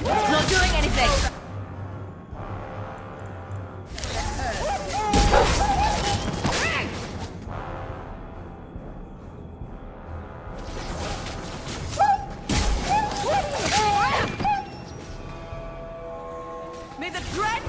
It's not doing anything! May the dread...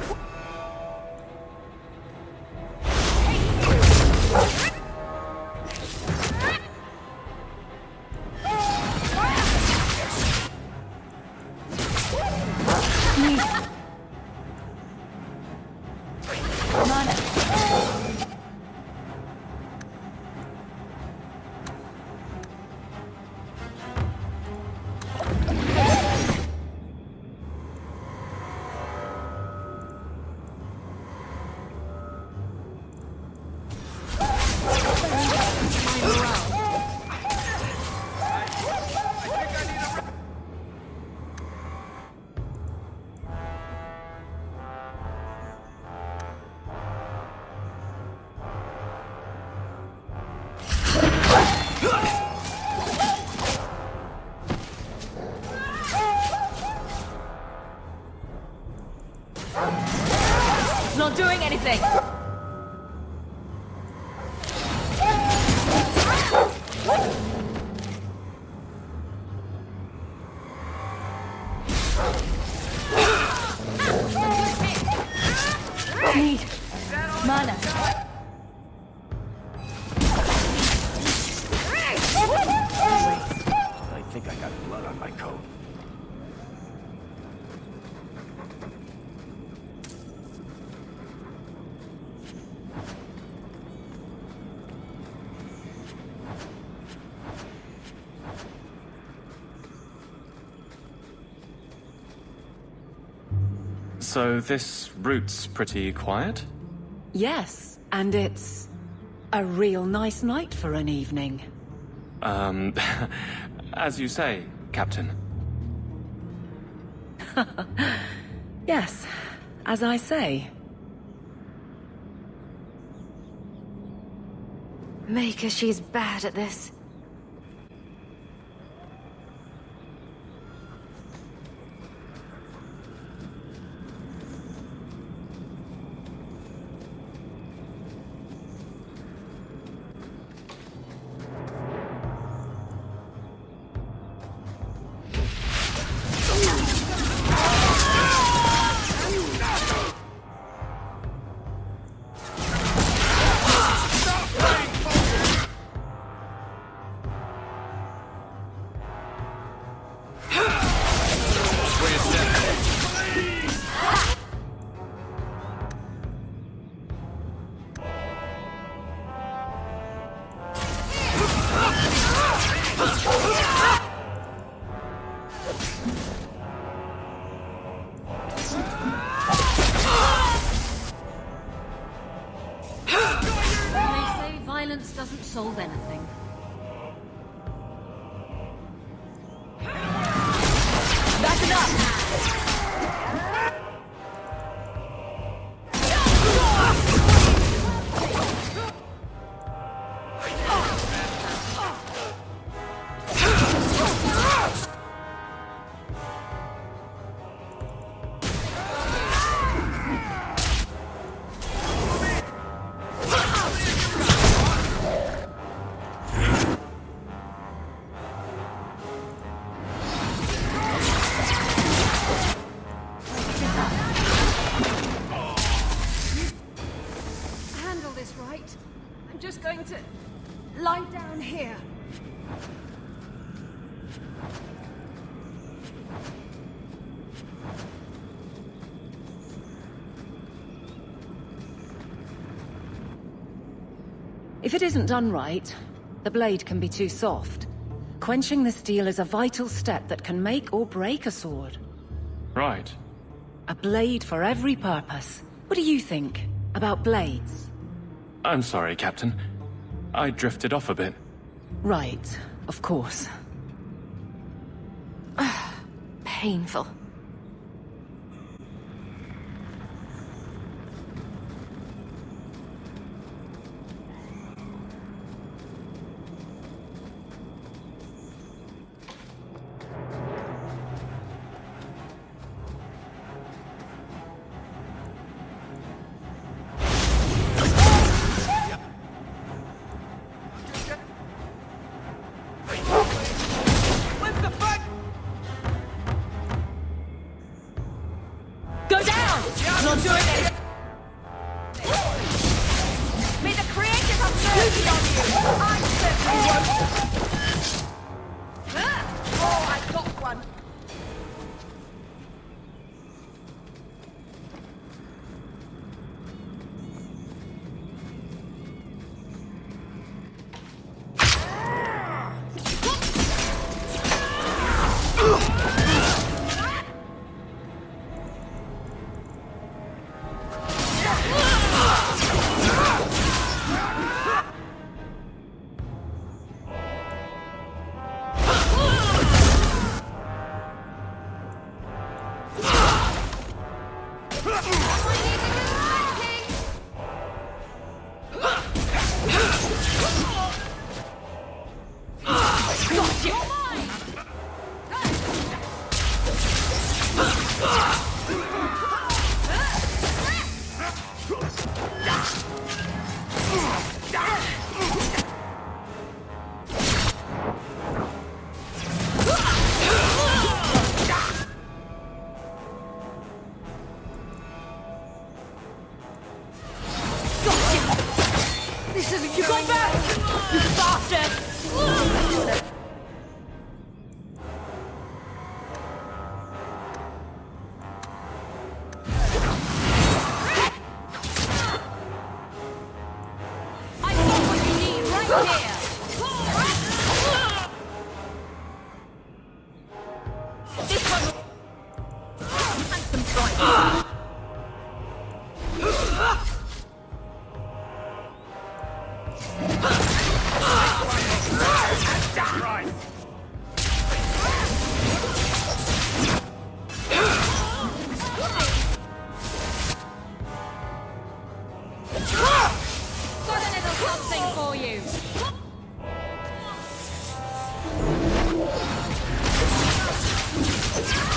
It's not doing anything! Need mana. I think I got blood on my coat. So this route's pretty quiet? Yes, and it's a real nice night for an evening. As you say, Captain. Yes, as I say. Maker, she's bad at this. Violence doesn't solve anything. That's enough! just going to lie down here. If it isn't done right, the blade can be too soft. Quenching the steel is a vital step that can make or break a sword. Right. A blade for every purpose. What do you think about blades? I'm sorry, Captain. I drifted off a bit. Right, of course. Painful. Go down! Not doing it! May the creators have mercy on you! I certainly won't! Oh, I got one! This isn't you! Go back! You bastard! I got what you need right here! This one... And some try. Got a little something for you.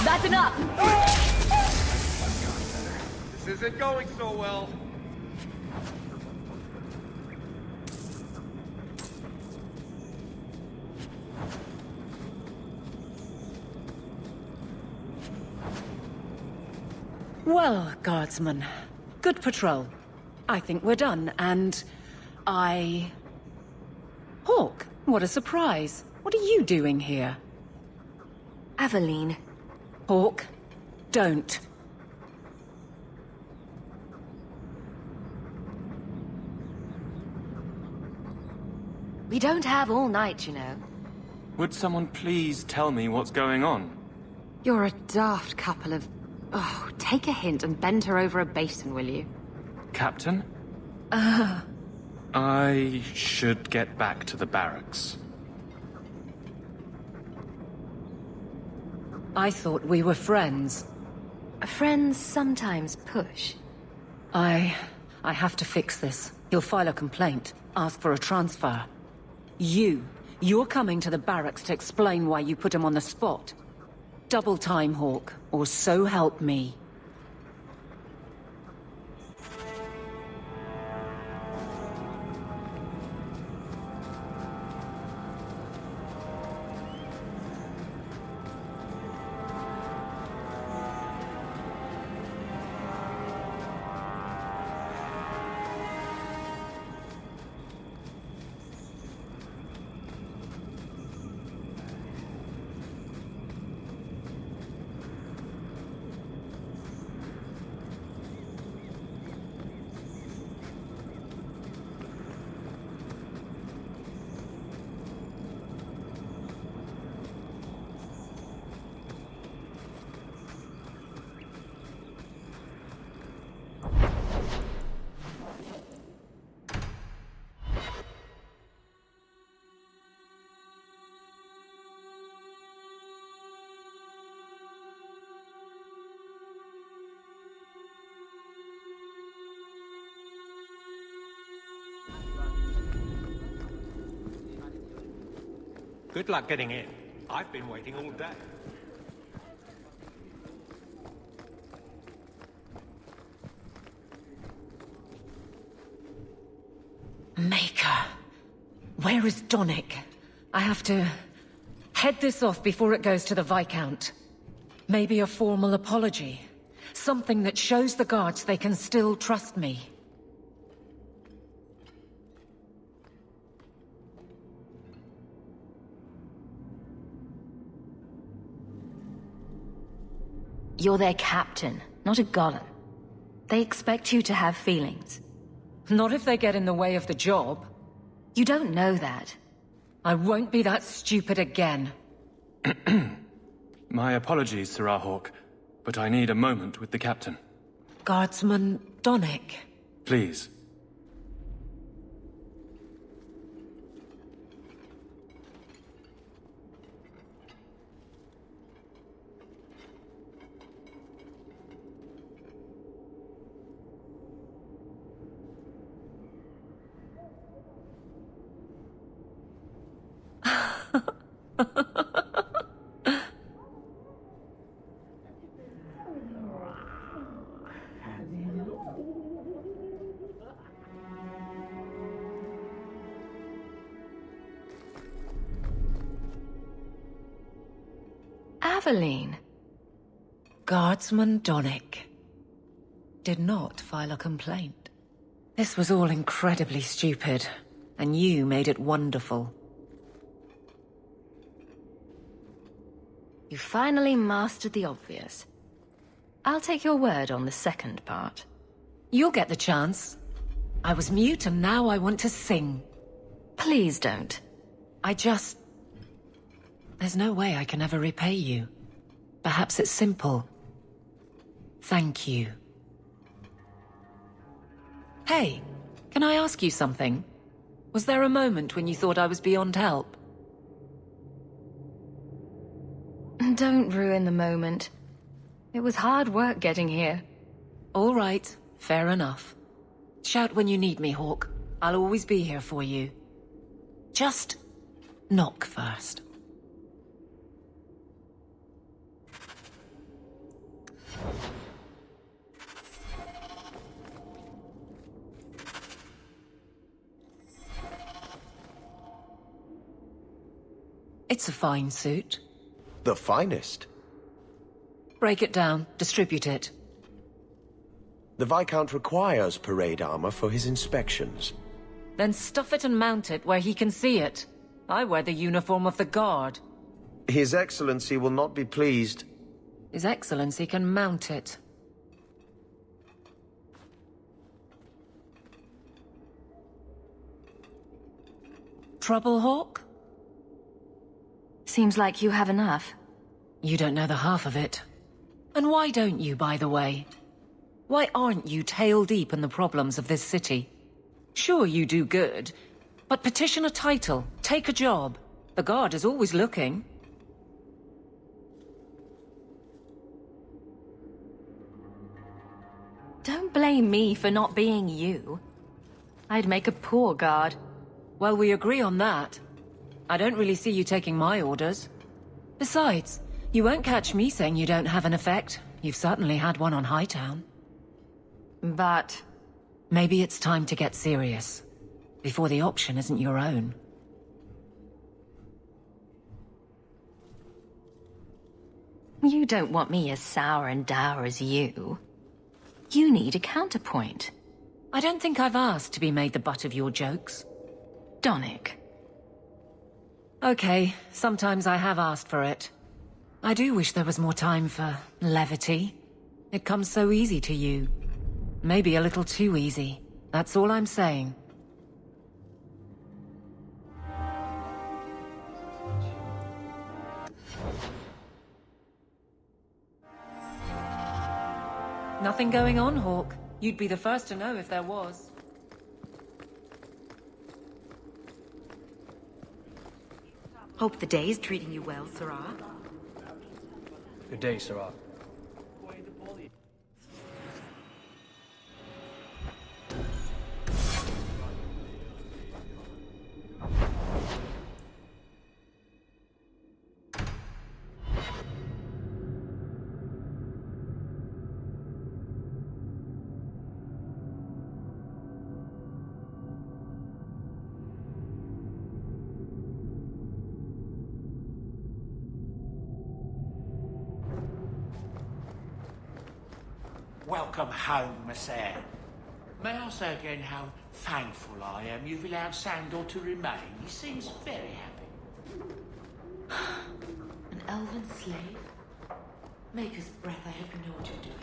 That's enough! This isn't going so well. Well, guardsman, good patrol. I think we're done, and Hawk, what a surprise. What are you doing here? Aveline. Hawk, don't. We don't have all night, you know. Would someone please tell me what's going on? You're a daft couple of... Oh, take a hint and bend her over a basin, will you? Captain? I should get back to the barracks. I thought we were friends. Friends sometimes push. I have to fix this. He'll file a complaint, ask for a transfer. You're coming to the barracks to explain why you put him on the spot. Double time, Hawk, or so help me. Good luck getting in. I've been waiting all day. Maker. Where is Donick? I have to head this off before it goes to the Viscount. Maybe a formal apology. Something that shows the guards they can still trust me. You're their captain, not a golem. They expect you to have feelings. Not if they get in the way of the job. You don't know that. I won't be that stupid again. My apologies, Sirrah Hawk, but I need a moment with the captain. Guardsman Donick. Please. Aveline. Guardsman Donick did not file a complaint. This was all incredibly stupid, and you made it wonderful. You finally mastered the obvious. I'll take your word on the second part. You'll get the chance. I was mute and now I want to sing. Please don't. There's no way I can ever repay you. Perhaps it's simple. Thank you. Hey, can I ask you something? Was there a moment when you thought I was beyond help? Don't ruin the moment. It was hard work getting here. All right, fair enough. Shout when you need me, Hawk. I'll always be here for you. Just knock first. It's a fine suit. The finest. Break it down, distribute it. The Viscount requires parade armor for his inspections. Then stuff it and mount it where he can see it. I wear the uniform of the Guard. His Excellency will not be pleased. His Excellency can mount it. Trouble, Hawk? Seems like you have enough. You don't know the half of it. And why don't you, by the way? Why aren't you tail deep in the problems of this city? Sure, you do good, but petition a title, take a job. The Guard is always looking. Don't blame me for not being you. I'd make a poor guard. Well, we agree on that. I don't really see you taking my orders. Besides, you won't catch me saying you don't have an effect. You've certainly had one on Hightown. But... maybe it's time to get serious, before the option isn't your own. You don't want me as sour and dour as you. You need a counterpoint. I don't think I've asked to be made the butt of your jokes. Donick. Okay, sometimes I have asked for it. I do wish there was more time for levity. It comes so easy to you. Maybe a little too easy. That's all I'm saying. Nothing going on, Hawk. You'd be the first to know if there was. Hope the day's treating you well, Sirrah. Good day, Sirrah. Welcome home, Monsieur. May I say again how thankful I am you've allowed Sandor to remain? He seems very happy. An elven slave? Maker's breath, I hope you know what you're doing.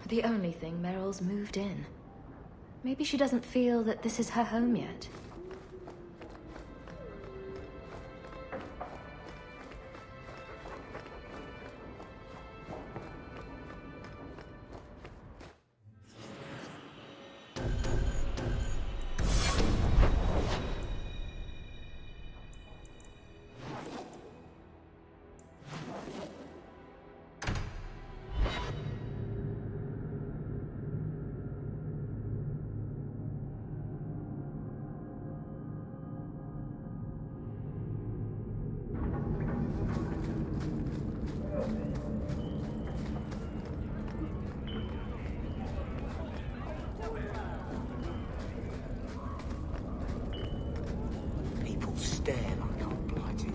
The only thing, Meryl's moved in. Maybe she doesn't feel that this is her home yet. Stare like I'm blighted.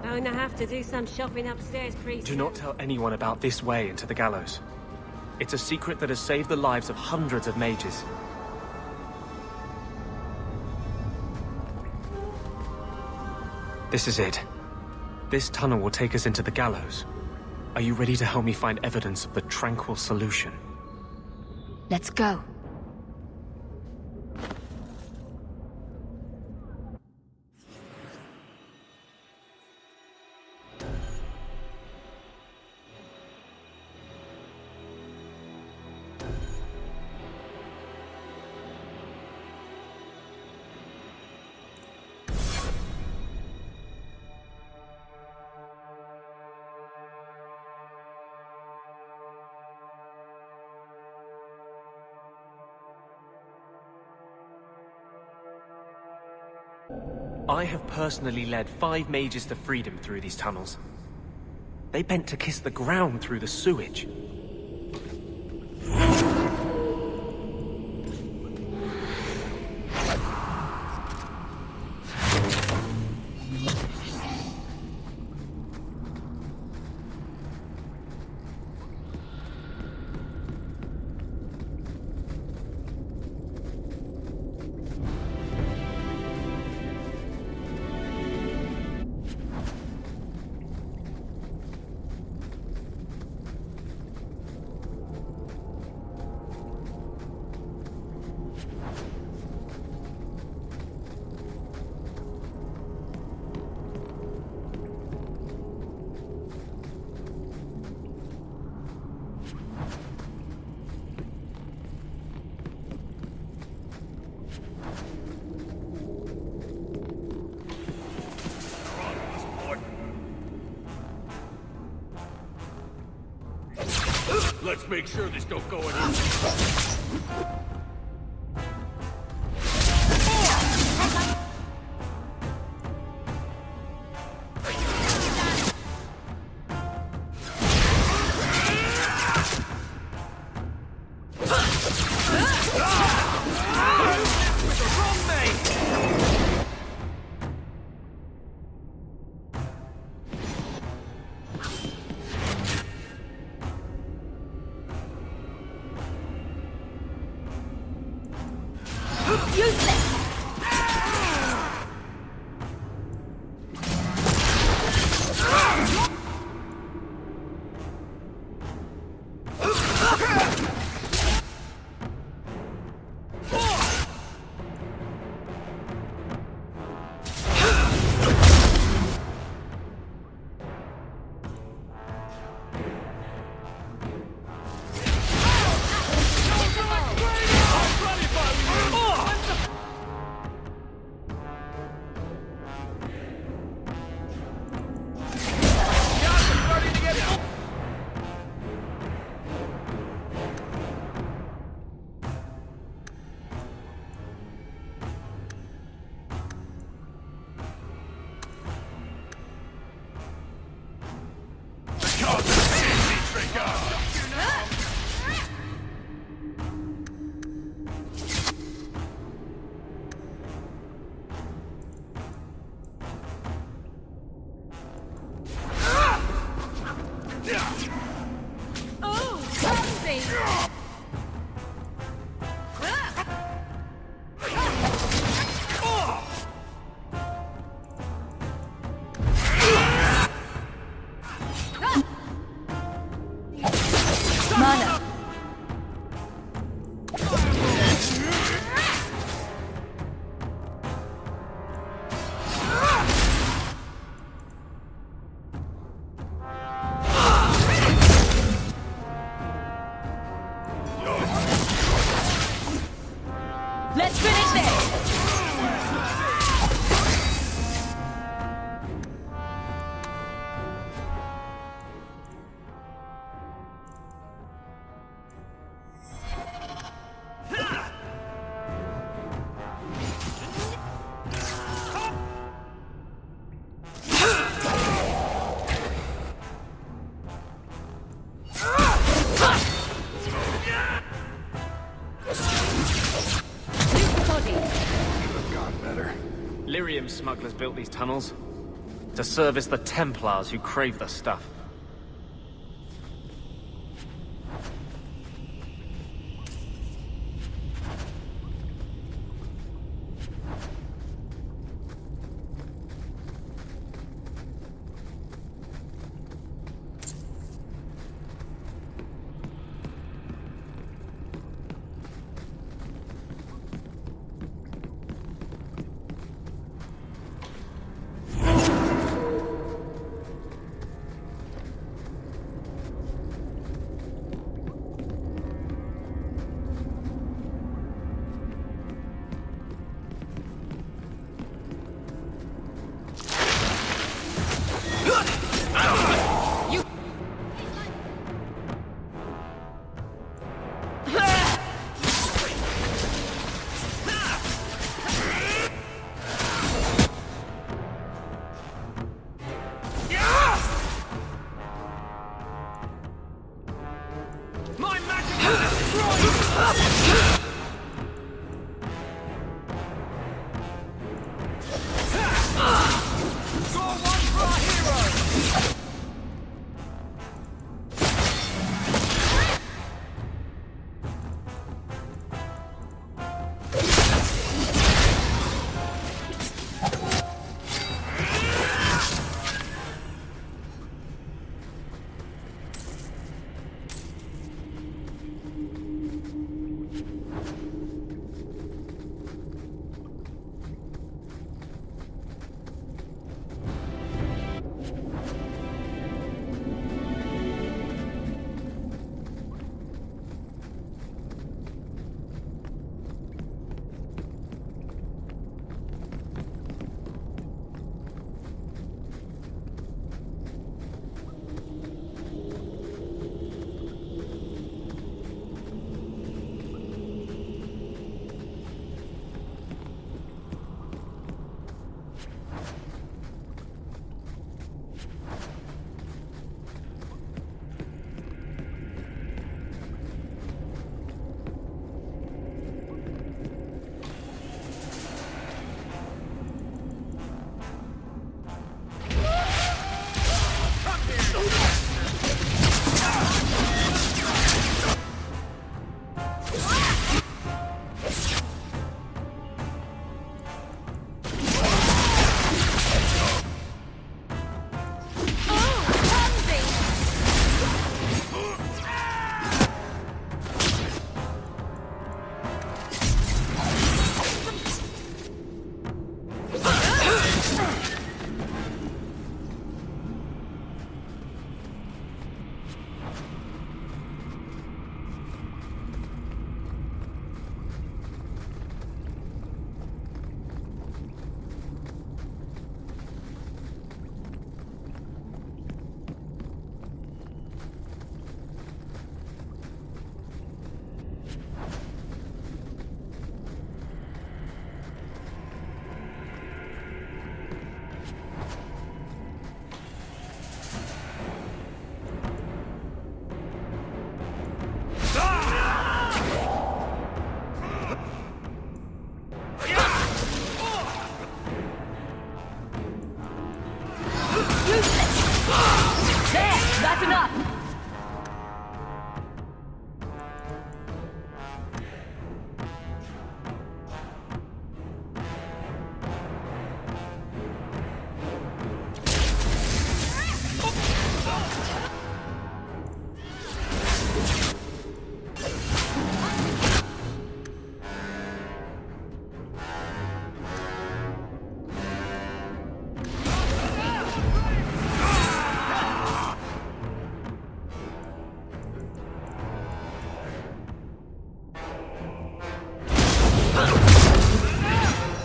Going to have to do some shopping upstairs, priest. Do not tell anyone about this way into the gallows. It's a secret that has saved the lives of hundreds of mages. This is it. This tunnel will take us into the gallows. Are you ready to help me find evidence of the tranquil solution? Let's go. I have personally led 5 mages to freedom through these tunnels. They bent to kiss the ground through the sewage. Let's make sure this don't go anywhere. Smugglers built these tunnels to service the Templars who crave the stuff.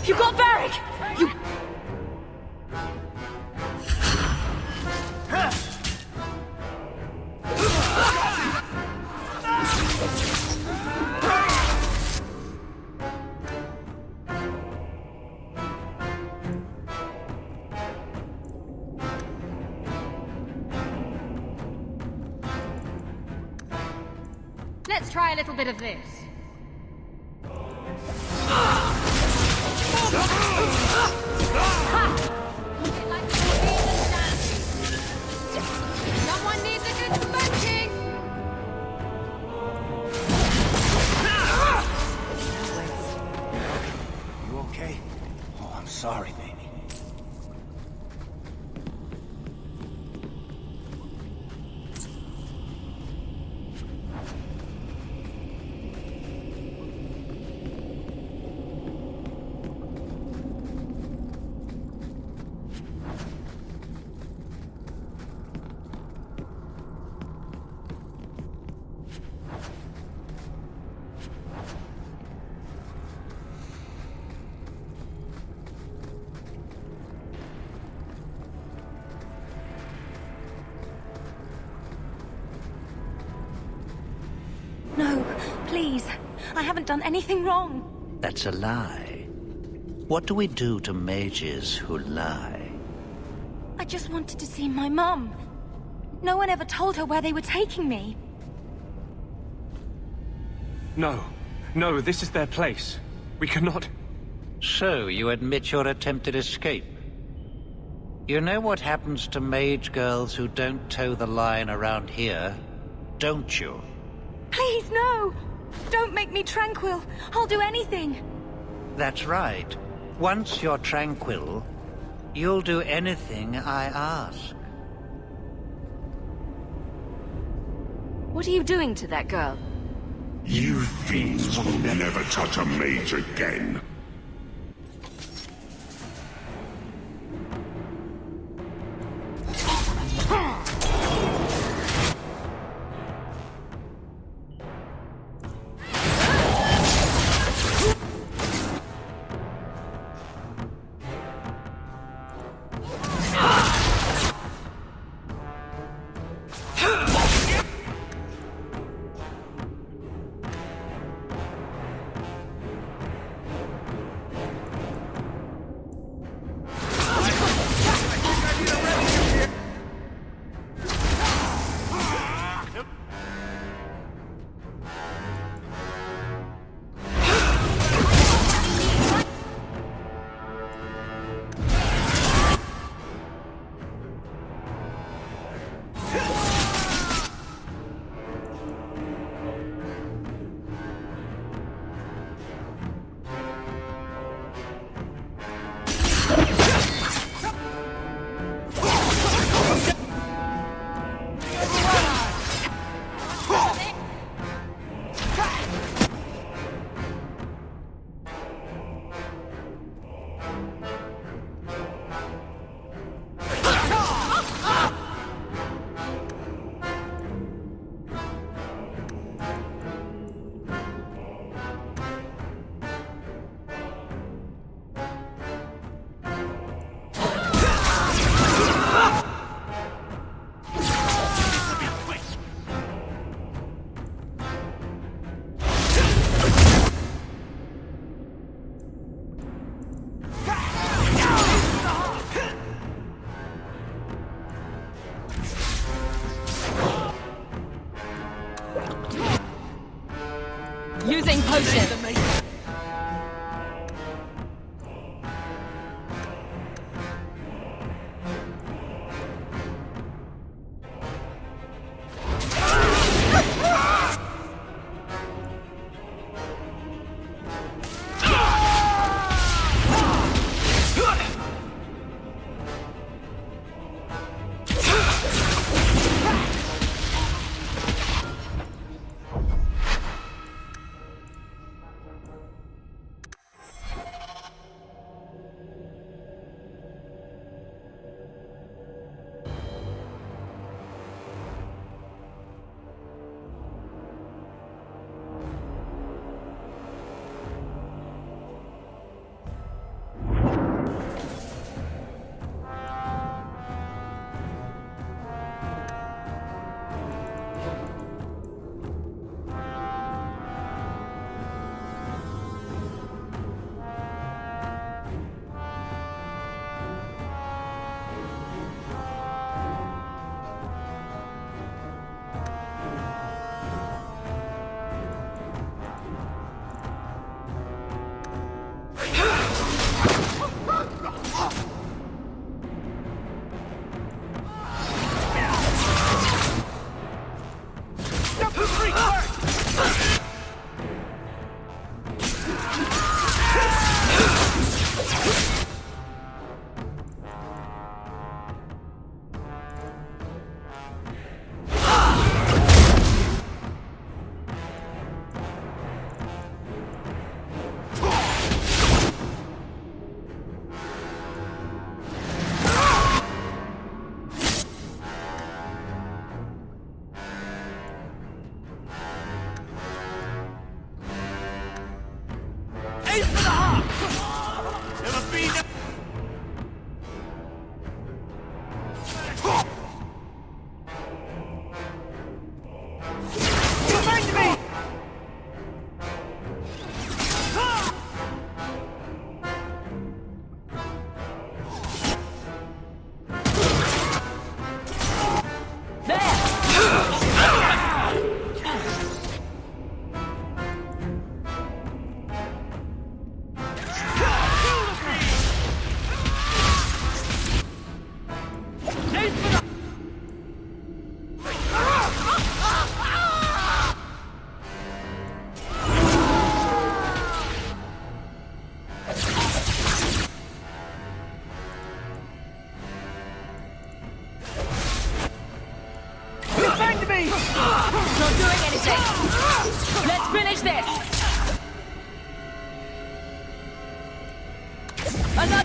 You got Varric! You... Let's try a little bit of this. Someone needs a good spanking! You okay? Oh, I'm sorry, baby. No, please. I haven't done anything wrong. That's a lie. What do we do to mages who lie? I just wanted to see my mum. No one ever told her where they were taking me. No. No, this is their place. We cannot... So, you admit your attempted escape? You know what happens to mage girls who don't toe the line around here, don't you? Please, no! Don't make me tranquil. I'll do anything. That's right. Once you're tranquil, you'll do anything I ask. What are you doing to that girl? You fiends will never touch a mage again. Using potion. Aim for the heart! Never been... Defend me! Not doing anything. Let's finish this. Another.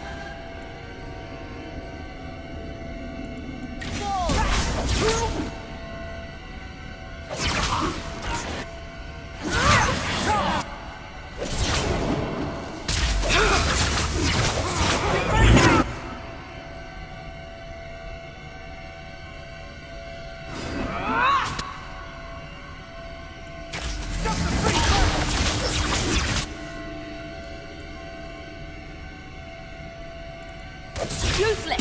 Useless!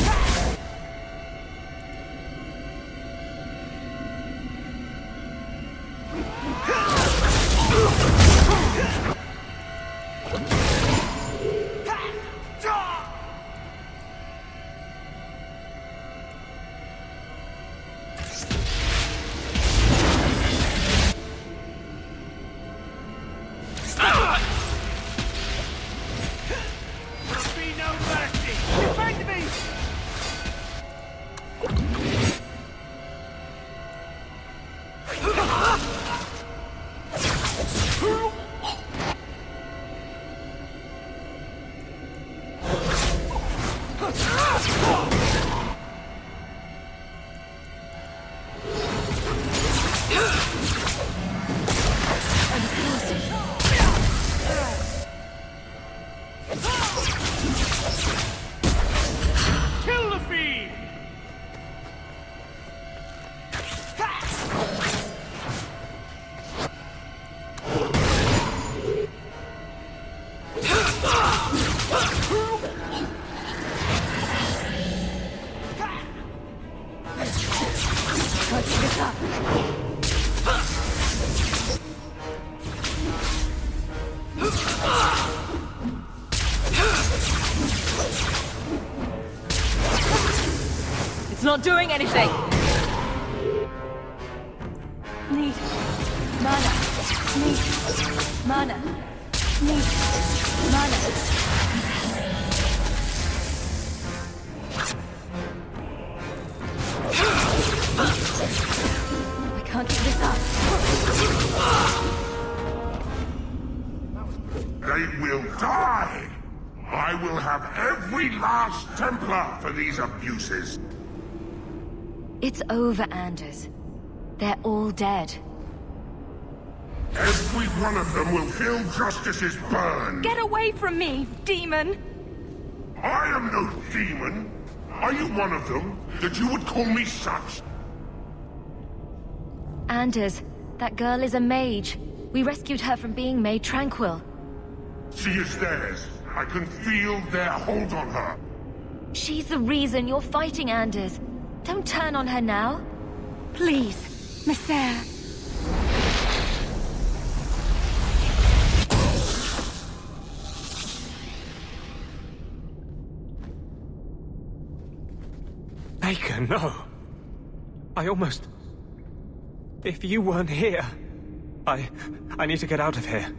Kill the fiend! Can't keep this up. It's not doing anything. Need mana. Need mana. Need mana. I can't keep this up. They will die! I will have every last Templar for these abuses. It's over, Anders. They're all dead. Every one of them will feel justice's burn. Get away from me, demon! I am no demon. Are you one of them, that you would call me such? Anders, that girl is a mage. We rescued her from being made tranquil. She is theirs. I can feel their hold on her. She's the reason you're fighting, Anders. Don't turn on her now. Please, Messer. Baker, no. I almost... If you weren't here... I need to get out of here.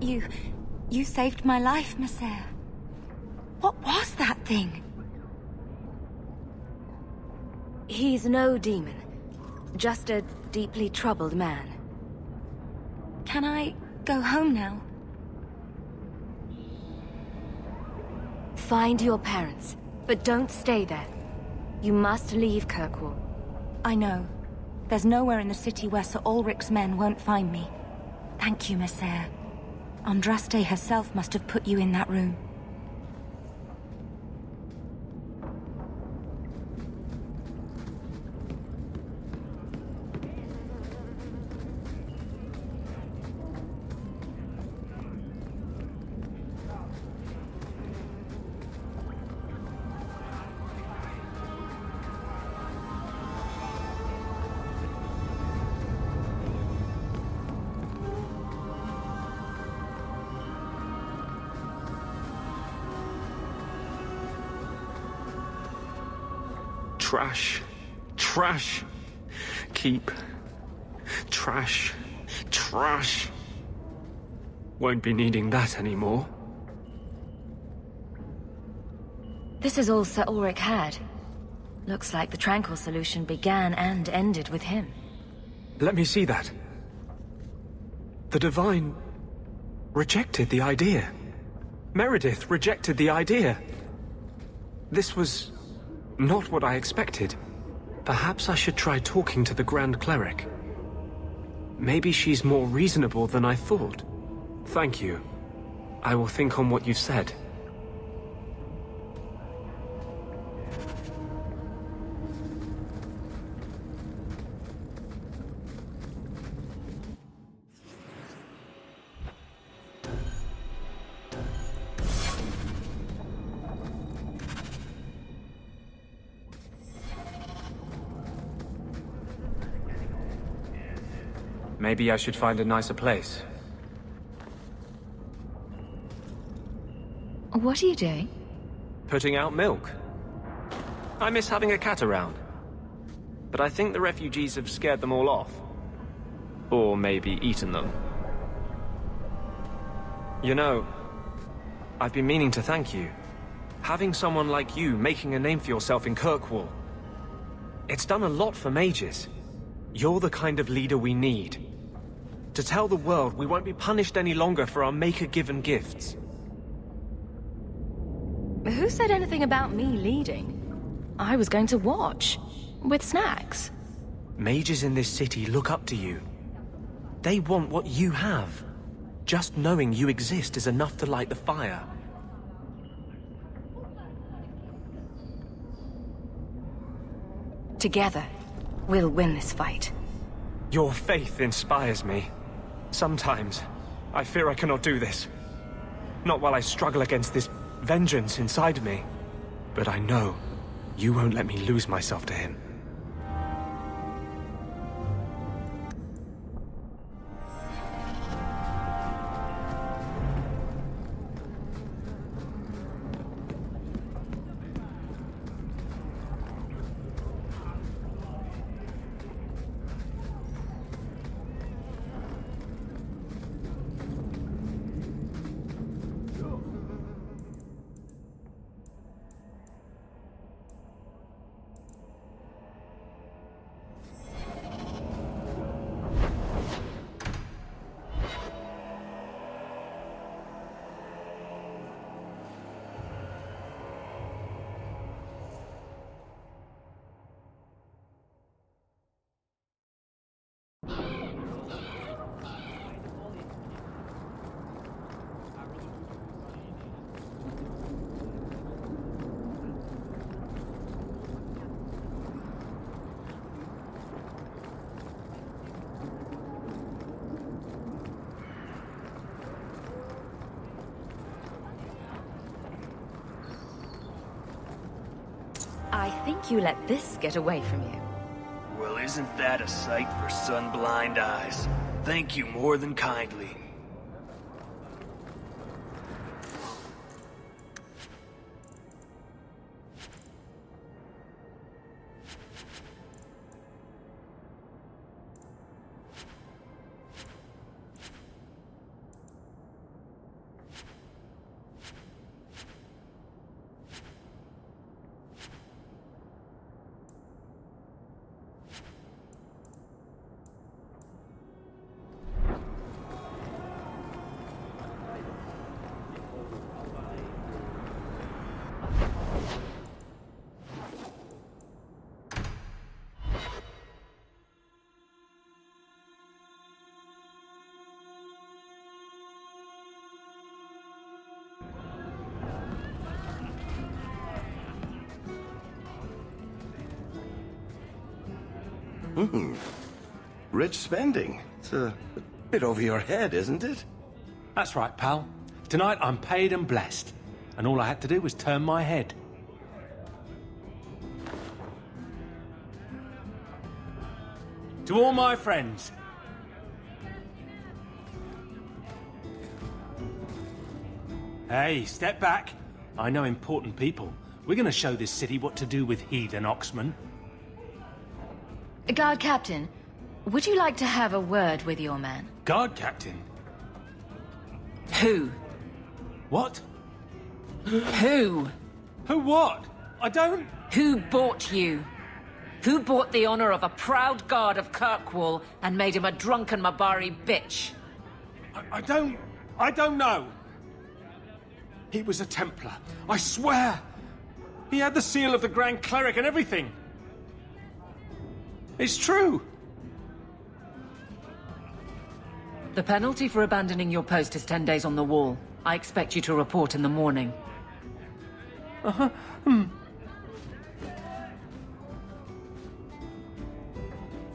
You saved my life, Messer. What was that thing? He's no demon. Just a deeply troubled man. Can I go home now? Find your parents, but don't stay there. You must leave Kirkwall. I know. There's nowhere in the city where Sir Ulrich's men won't find me. Thank you, Messer. Andraste herself must have put you in that room. Trash. Trash. Keep. Trash. Trash. Won't be needing that anymore. This is all Sir Ulrich had. Looks like the Tranquil solution began and ended with him. Let me see that. The Divine rejected the idea. Meredith rejected the idea. This was not what I expected. Perhaps I should try talking to the Grand Cleric. Maybe she's more reasonable than I thought. Thank you. I will think on what you've said. Maybe I should find a nicer place. What are you doing? Putting out milk. I miss having a cat around. But I think the refugees have scared them all off. Or maybe eaten them. You know, I've been meaning to thank you. Having someone like you making a name for yourself in Kirkwall. It's done a lot for mages. You're the kind of leader we need. To tell the world we won't be punished any longer for our Maker-given gifts. Who said anything about me leading? I was going to watch. With snacks. Mages in this city look up to you. They want what you have. Just knowing you exist is enough to light the fire. Together, we'll win this fight. Your faith inspires me. Sometimes, I fear I cannot do this. Not while I struggle against this vengeance inside me. But I know you won't let me lose myself to him. I think you let this get away from you. Well, isn't that a sight for sun-blind eyes? Thank you more than kindly. Rich spending. It's a bit over your head, isn't it? That's right, pal. Tonight I'm paid and blessed. And all I had to do was turn my head. To all my friends. Hey, step back. I know important people. We're gonna show this city what to do with heathen oxmen. Guard Captain, would you like to have a word with your man? Guard Captain? Who? What? Who? Who what? I don't... Who bought you? Who bought the honor of a proud guard of Kirkwall and made him a drunken Mabari bitch? I don't know. He was a Templar, I swear. He had the seal of the Grand Cleric and everything. It's true. The penalty for abandoning your post is 10 days on the wall. I expect you to report in the morning.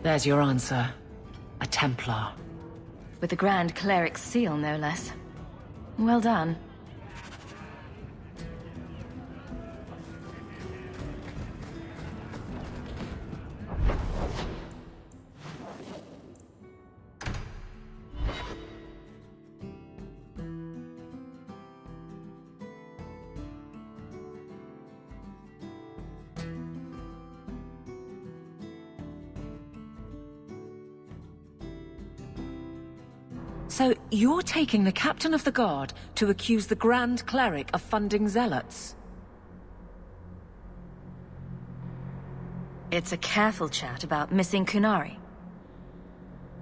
There's your answer. A Templar. With the Grand Cleric's seal, no less. Well done. So you're taking the captain of the guard to accuse the Grand Cleric of funding zealots? It's a careful chat about missing Kunari.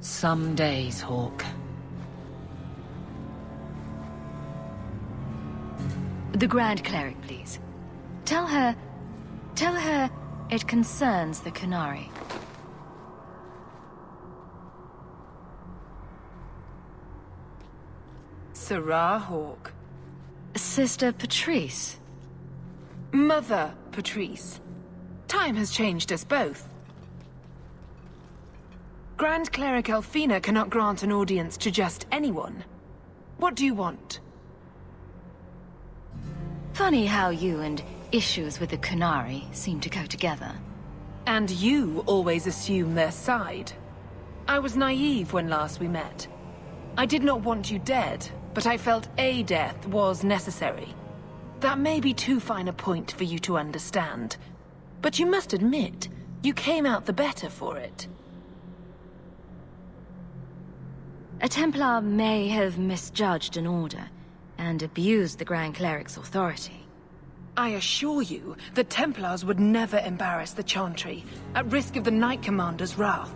Some days, Hawk. The Grand Cleric, please. Tell her it concerns the Kunari. Sarah Hawk. Sister Patrice. Mother Patrice. Time has changed us both. Grand Cleric Elfina cannot grant an audience to just anyone. What do you want? Funny how you and issues with the Kunari seem to go together. And you always assume their side. I was naive when last we met. I did not want you dead, but I felt a death was necessary. That may be too fine a point for you to understand. But you must admit, you came out the better for it. A Templar may have misjudged an order, and abused the Grand Cleric's authority. I assure you, the Templars would never embarrass the Chantry, at risk of the Knight Commander's wrath.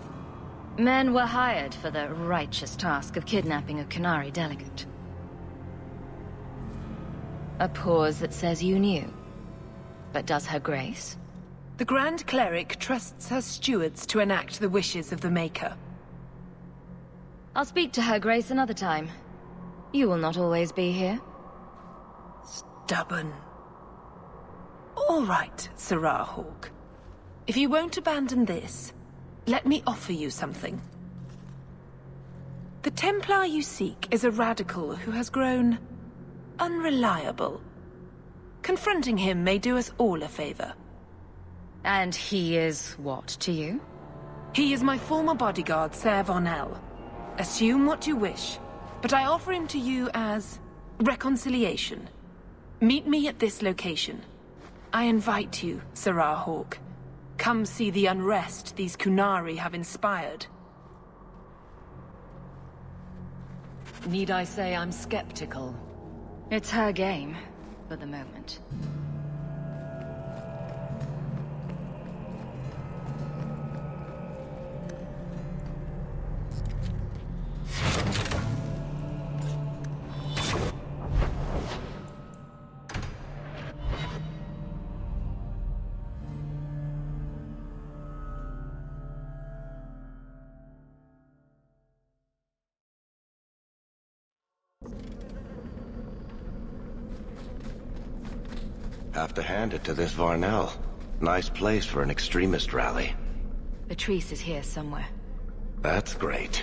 Men were hired for the righteous task of kidnapping a Kunari delegate. A pause that says you knew. But does her grace? The Grand Cleric trusts her stewards to enact the wishes of the Maker. I'll speak to her grace another time. You will not always be here. Stubborn. All right, Sarah Hawk. If you won't abandon this, let me offer you something. The Templar you seek is a radical who has grown unreliable. Confronting him may do us all a favor. And he is what to you? He is my former bodyguard, Ser Vonel. Assume what you wish, but I offer him to you as reconciliation. Meet me at this location. I invite you, Sarah Hawk. Come see the unrest these Kunari have inspired. Need I say I'm skeptical? It's her game, for the moment. Have to hand it to this Varnell. Nice place for an extremist rally. Patrice is here somewhere. That's great.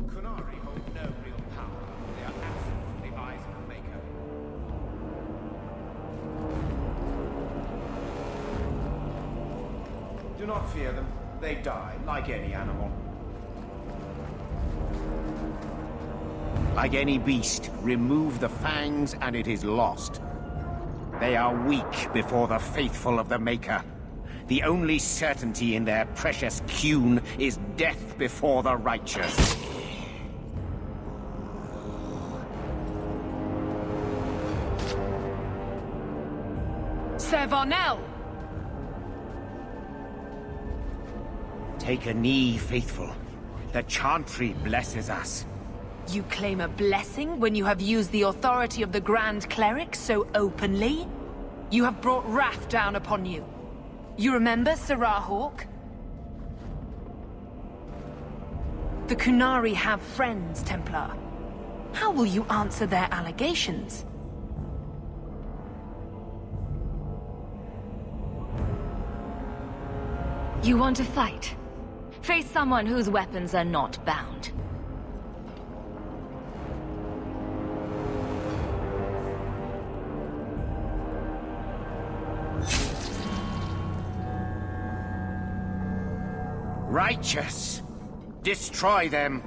Kunari hold no real power. They are absent from the eyes of the Maker. Do not fear them. They die, like any animal. Like any beast, remove the fangs and it is lost. They are weak before the faithful of the Maker. The only certainty in their precious Qun is death before the righteous. Sir Varnell! Take a knee, faithful. The Chantry blesses us. You claim a blessing when you have used the authority of the Grand Cleric so openly? You have brought wrath down upon you. You remember Sirah Hawk? The Kunari have friends, Templar. How will you answer their allegations? You want to fight? Face someone whose weapons are not bound. Righteous! Destroy them!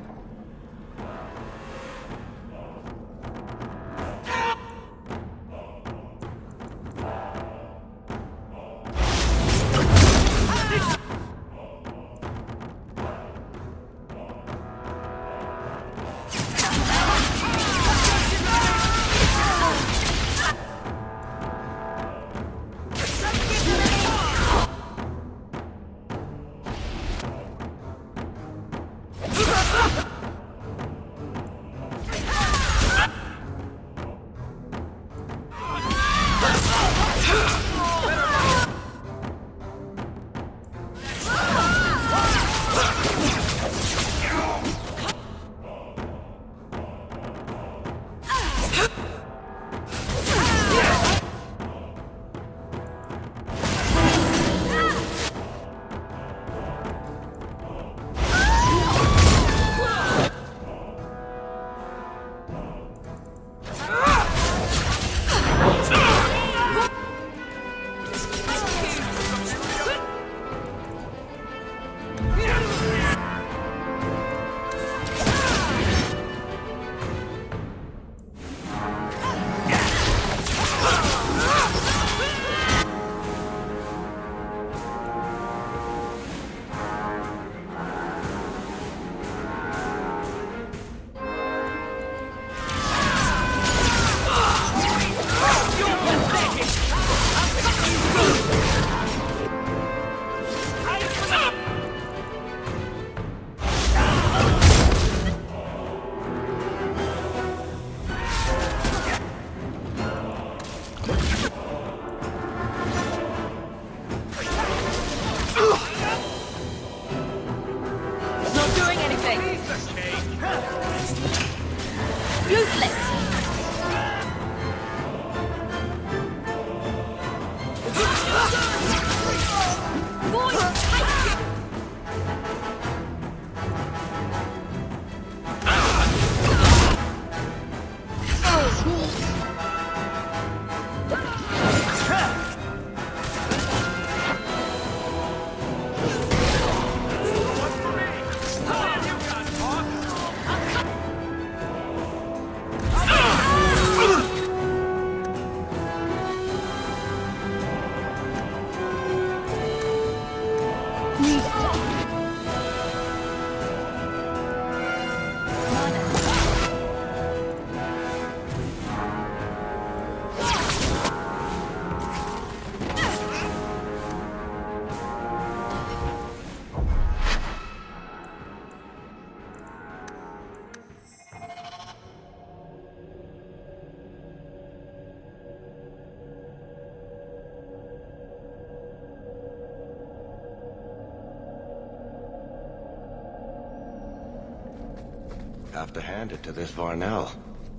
Have to hand it to this Varnell.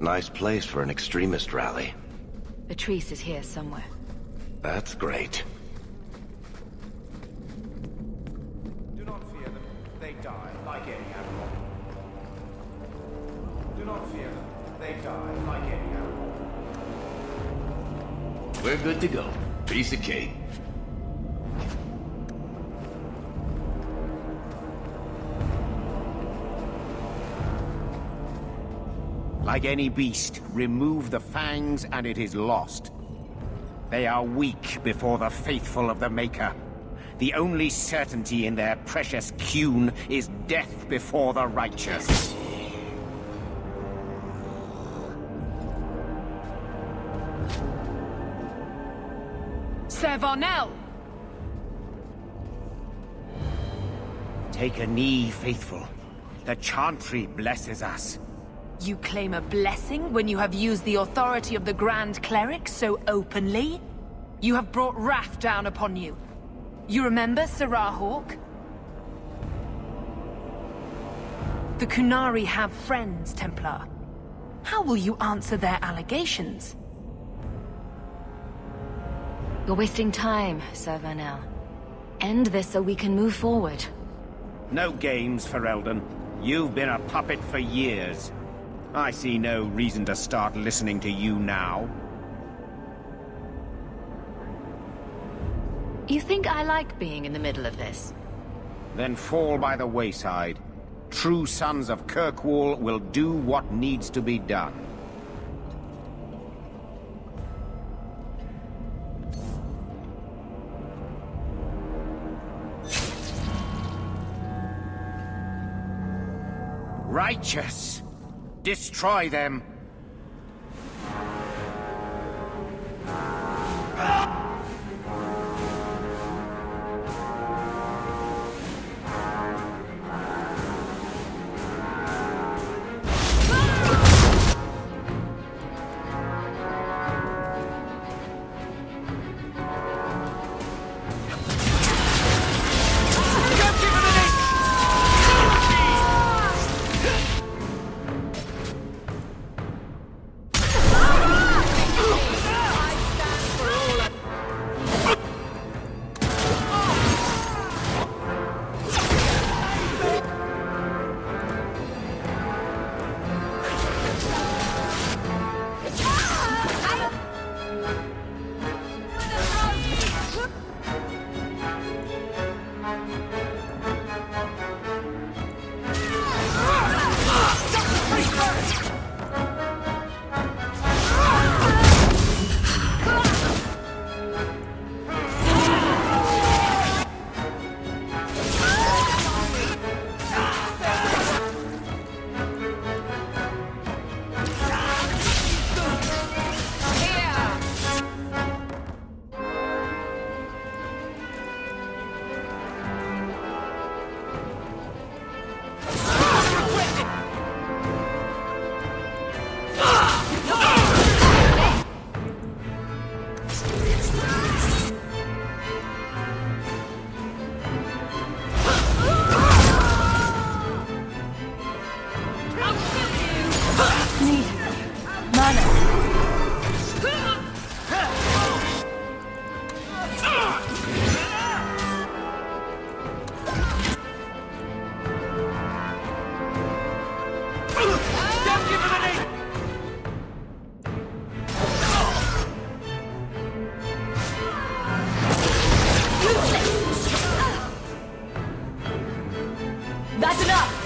Nice place for an extremist rally. Patrice is here somewhere. That's great. Do not fear them. They die like any animal. Do not fear them. They die like any animal. We're good to go. Piece of cake. Like any beast, remove the fangs and it is lost. They are weak before the faithful of the Maker. The only certainty in their precious Qun is death before the righteous. Sir Varnell! Take a knee, faithful. The Chantry blesses us. You claim a blessing when you have used the authority of the Grand Cleric so openly? You have brought wrath down upon you. You remember Sarah Hawk? The Kunari have friends, Templar. How will you answer their allegations? You're wasting time, Sir Varnell. End this so we can move forward. No games for Eldon. You've been a puppet for years. I see no reason to start listening to you now. You think I like being in the middle of this? Then fall by the wayside. True sons of Kirkwall will do what needs to be done. Righteous! Destroy them! That's enough!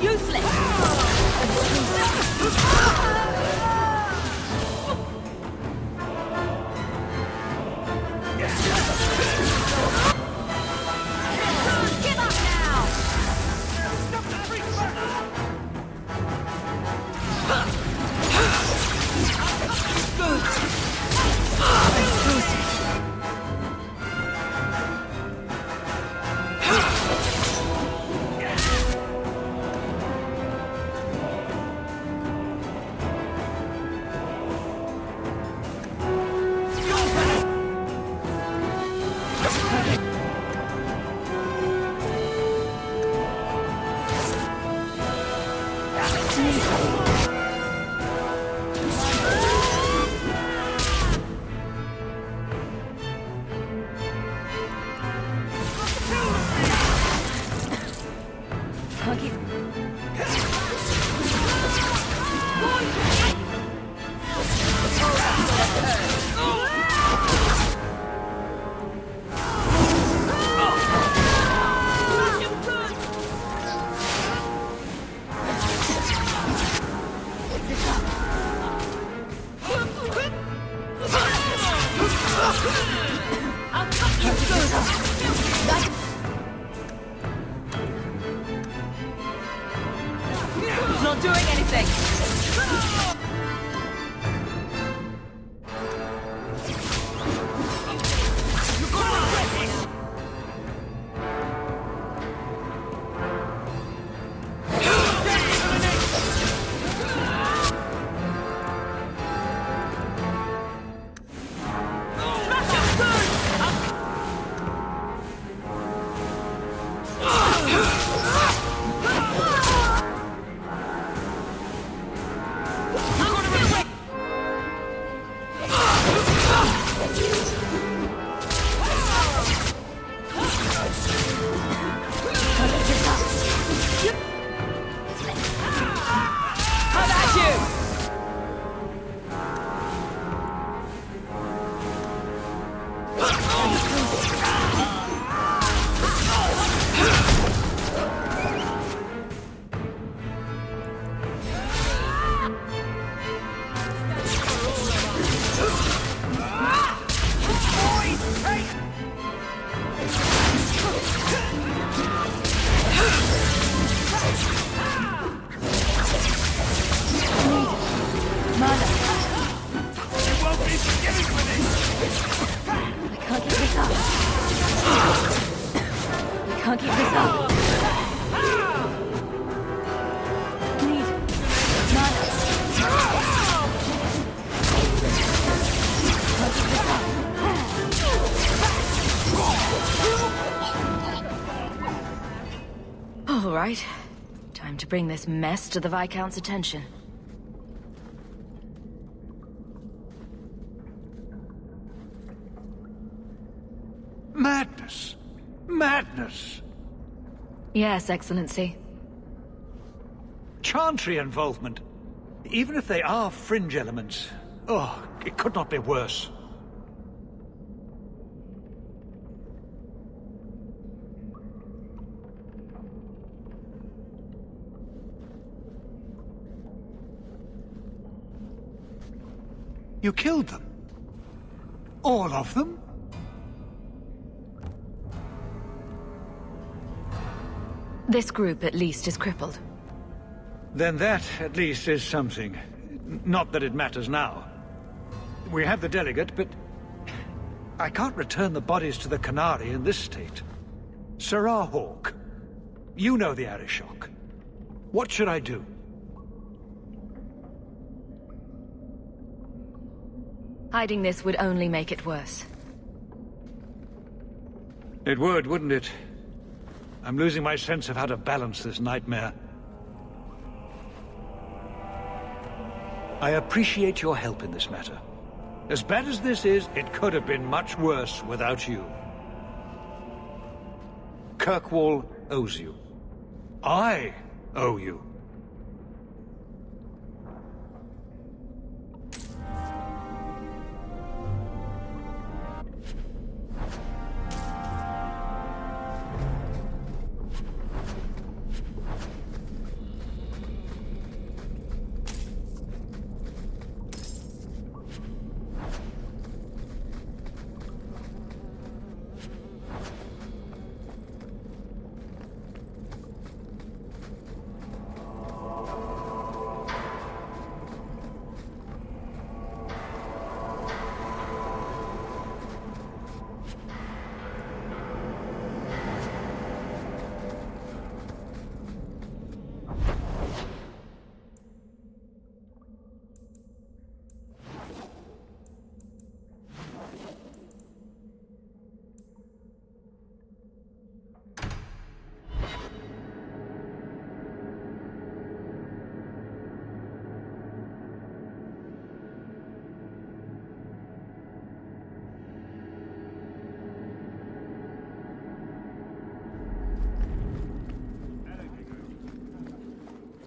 useless! Give up now! It's not doing anything! Can't keep this up. Need mana. All right. Time to bring this mess to the Viscount's attention. Madness! Madness! Yes, Excellency. Chantry involvement. Even if they are fringe elements. Oh, it could not be worse. You killed them? All of them? This group, at least, is crippled. Then that, at least, is something. Not that it matters now. We have the delegate, but I can't return the bodies to the Canary in this state. Sirrah Hawk, you know the Arishok. What should I do? Hiding this would only make it worse. It would, wouldn't it? I'm losing my sense of how to balance this nightmare. I appreciate your help in this matter. As bad as this is, it could have been much worse without you. Kirkwall owes you. I owe you.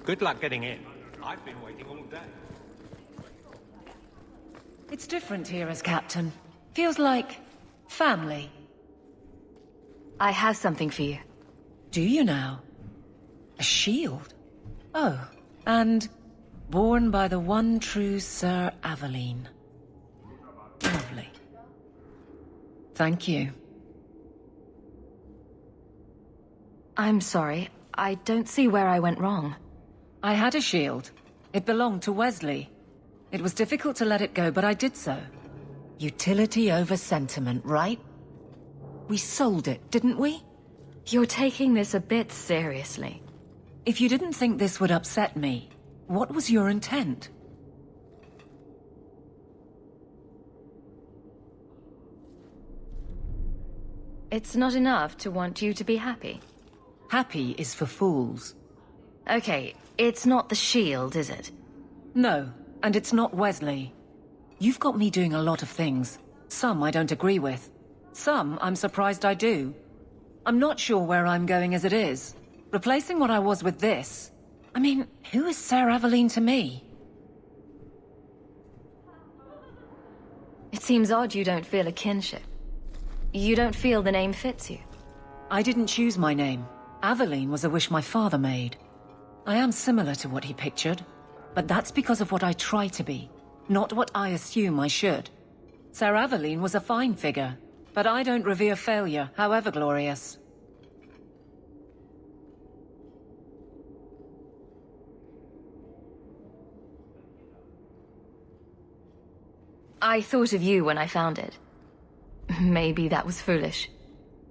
Good luck getting in. I've been waiting all day. It's different here as captain. Feels like family. I have something for you. Do you now? A shield? Oh, and born by the one true Sir Aveline. Lovely. Thank you. I'm sorry. I don't see where I went wrong. I had a shield. It belonged to Wesley. It was difficult to let it go, but I did so. Utility over sentiment, right? We sold it, didn't we? You're taking this a bit seriously. If you didn't think this would upset me, what was your intent? It's not enough to want you to be happy. Happy is for fools. Okay, it's not the shield, is it? No, and it's not Wesley. You've got me doing a lot of things. Some I don't agree with. Some I'm surprised I do. I'm not sure where I'm going as it is. Replacing what I was with this... I mean, who is Sir Aveline to me? It seems odd you don't feel a kinship. You don't feel the name fits you. I didn't choose my name. Aveline was a wish my father made. I am similar to what he pictured, but that's because of what I try to be, not what I assume I should. Sir Aveline was a fine figure, but I don't revere failure, however glorious. I thought of you when I found it. Maybe that was foolish.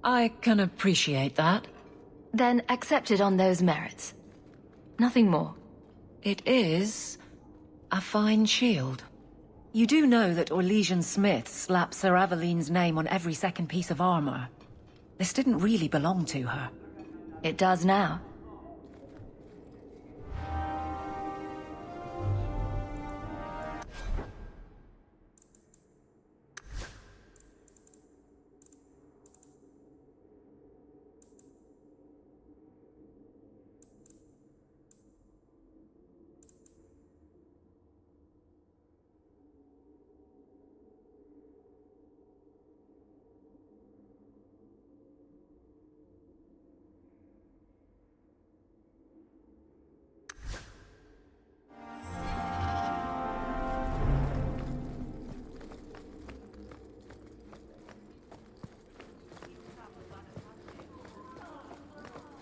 I can appreciate that. Then accept it on those merits. Nothing more. It is a fine shield. You do know that Orlesian Smith slapped Sir Aveline's name on every second piece of armor. This didn't really belong to her. It does now.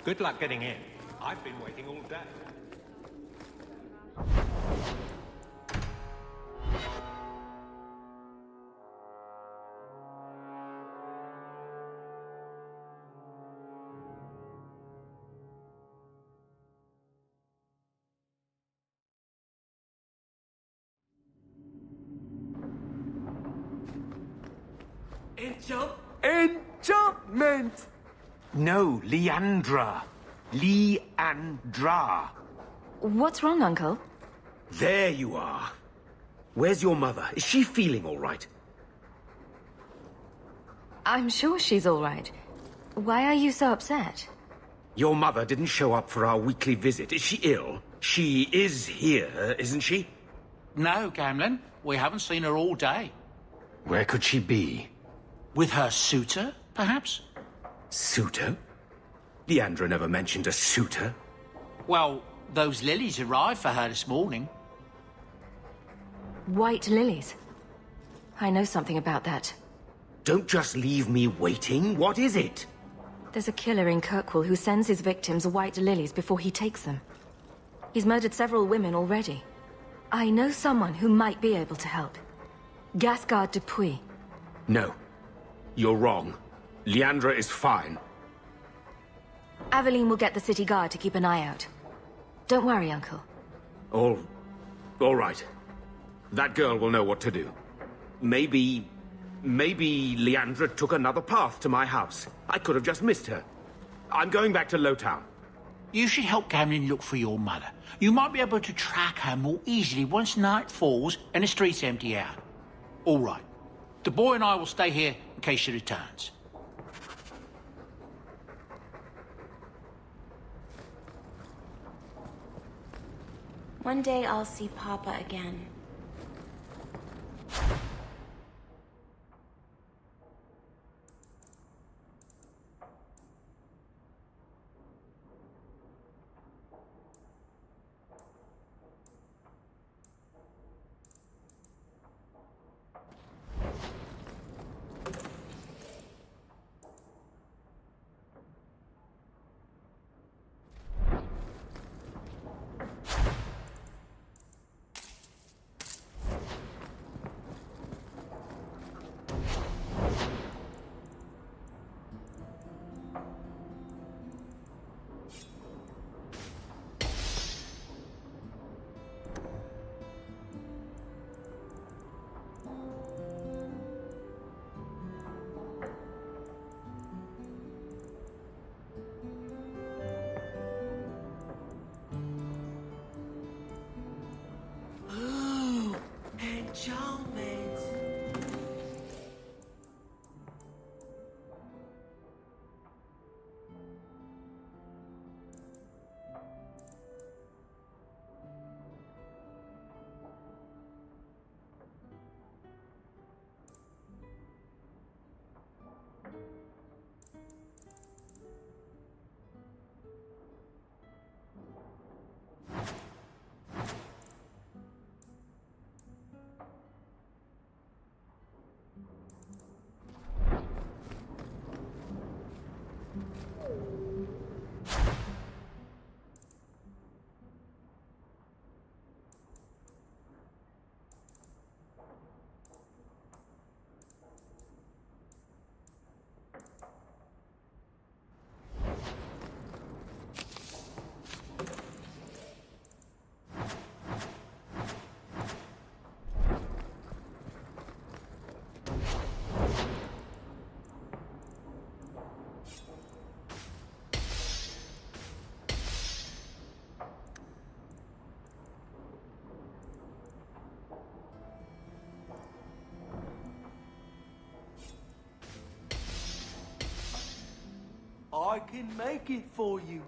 Good luck getting in. I've been waiting all day. Enchantment! No, Leandra. Leandra. What's wrong, Uncle? There you are. Where's your mother? Is she feeling all right? I'm sure she's all right. Why are you so upset? Your mother didn't show up for our weekly visit. Is she ill? She is here, isn't she? No, Gamlin. We haven't seen her all day. Where could she be? With her suitor, perhaps? Suitor? Leandra never mentioned a suitor. Well, those lilies arrived for her this morning. White lilies. I know something about that. Don't just leave me waiting. What is it? There's a killer in Kirkwall who sends his victims white lilies before he takes them. He's murdered several women already. I know someone who might be able to help. Gascard Dupuis. No. You're wrong. Leandra is fine. Aveline will get the city guard to keep an eye out. Don't worry, Uncle. All right. That girl will know what to do. Maybe Leandra took another path to my house. I could have just missed her. I'm going back to Lowtown. You should help Gamlin look for your mother. You might be able to track her more easily once night falls and the streets empty out. All right. The boy and I will stay here in case she returns. One day I'll see Papa again. I can make it for you.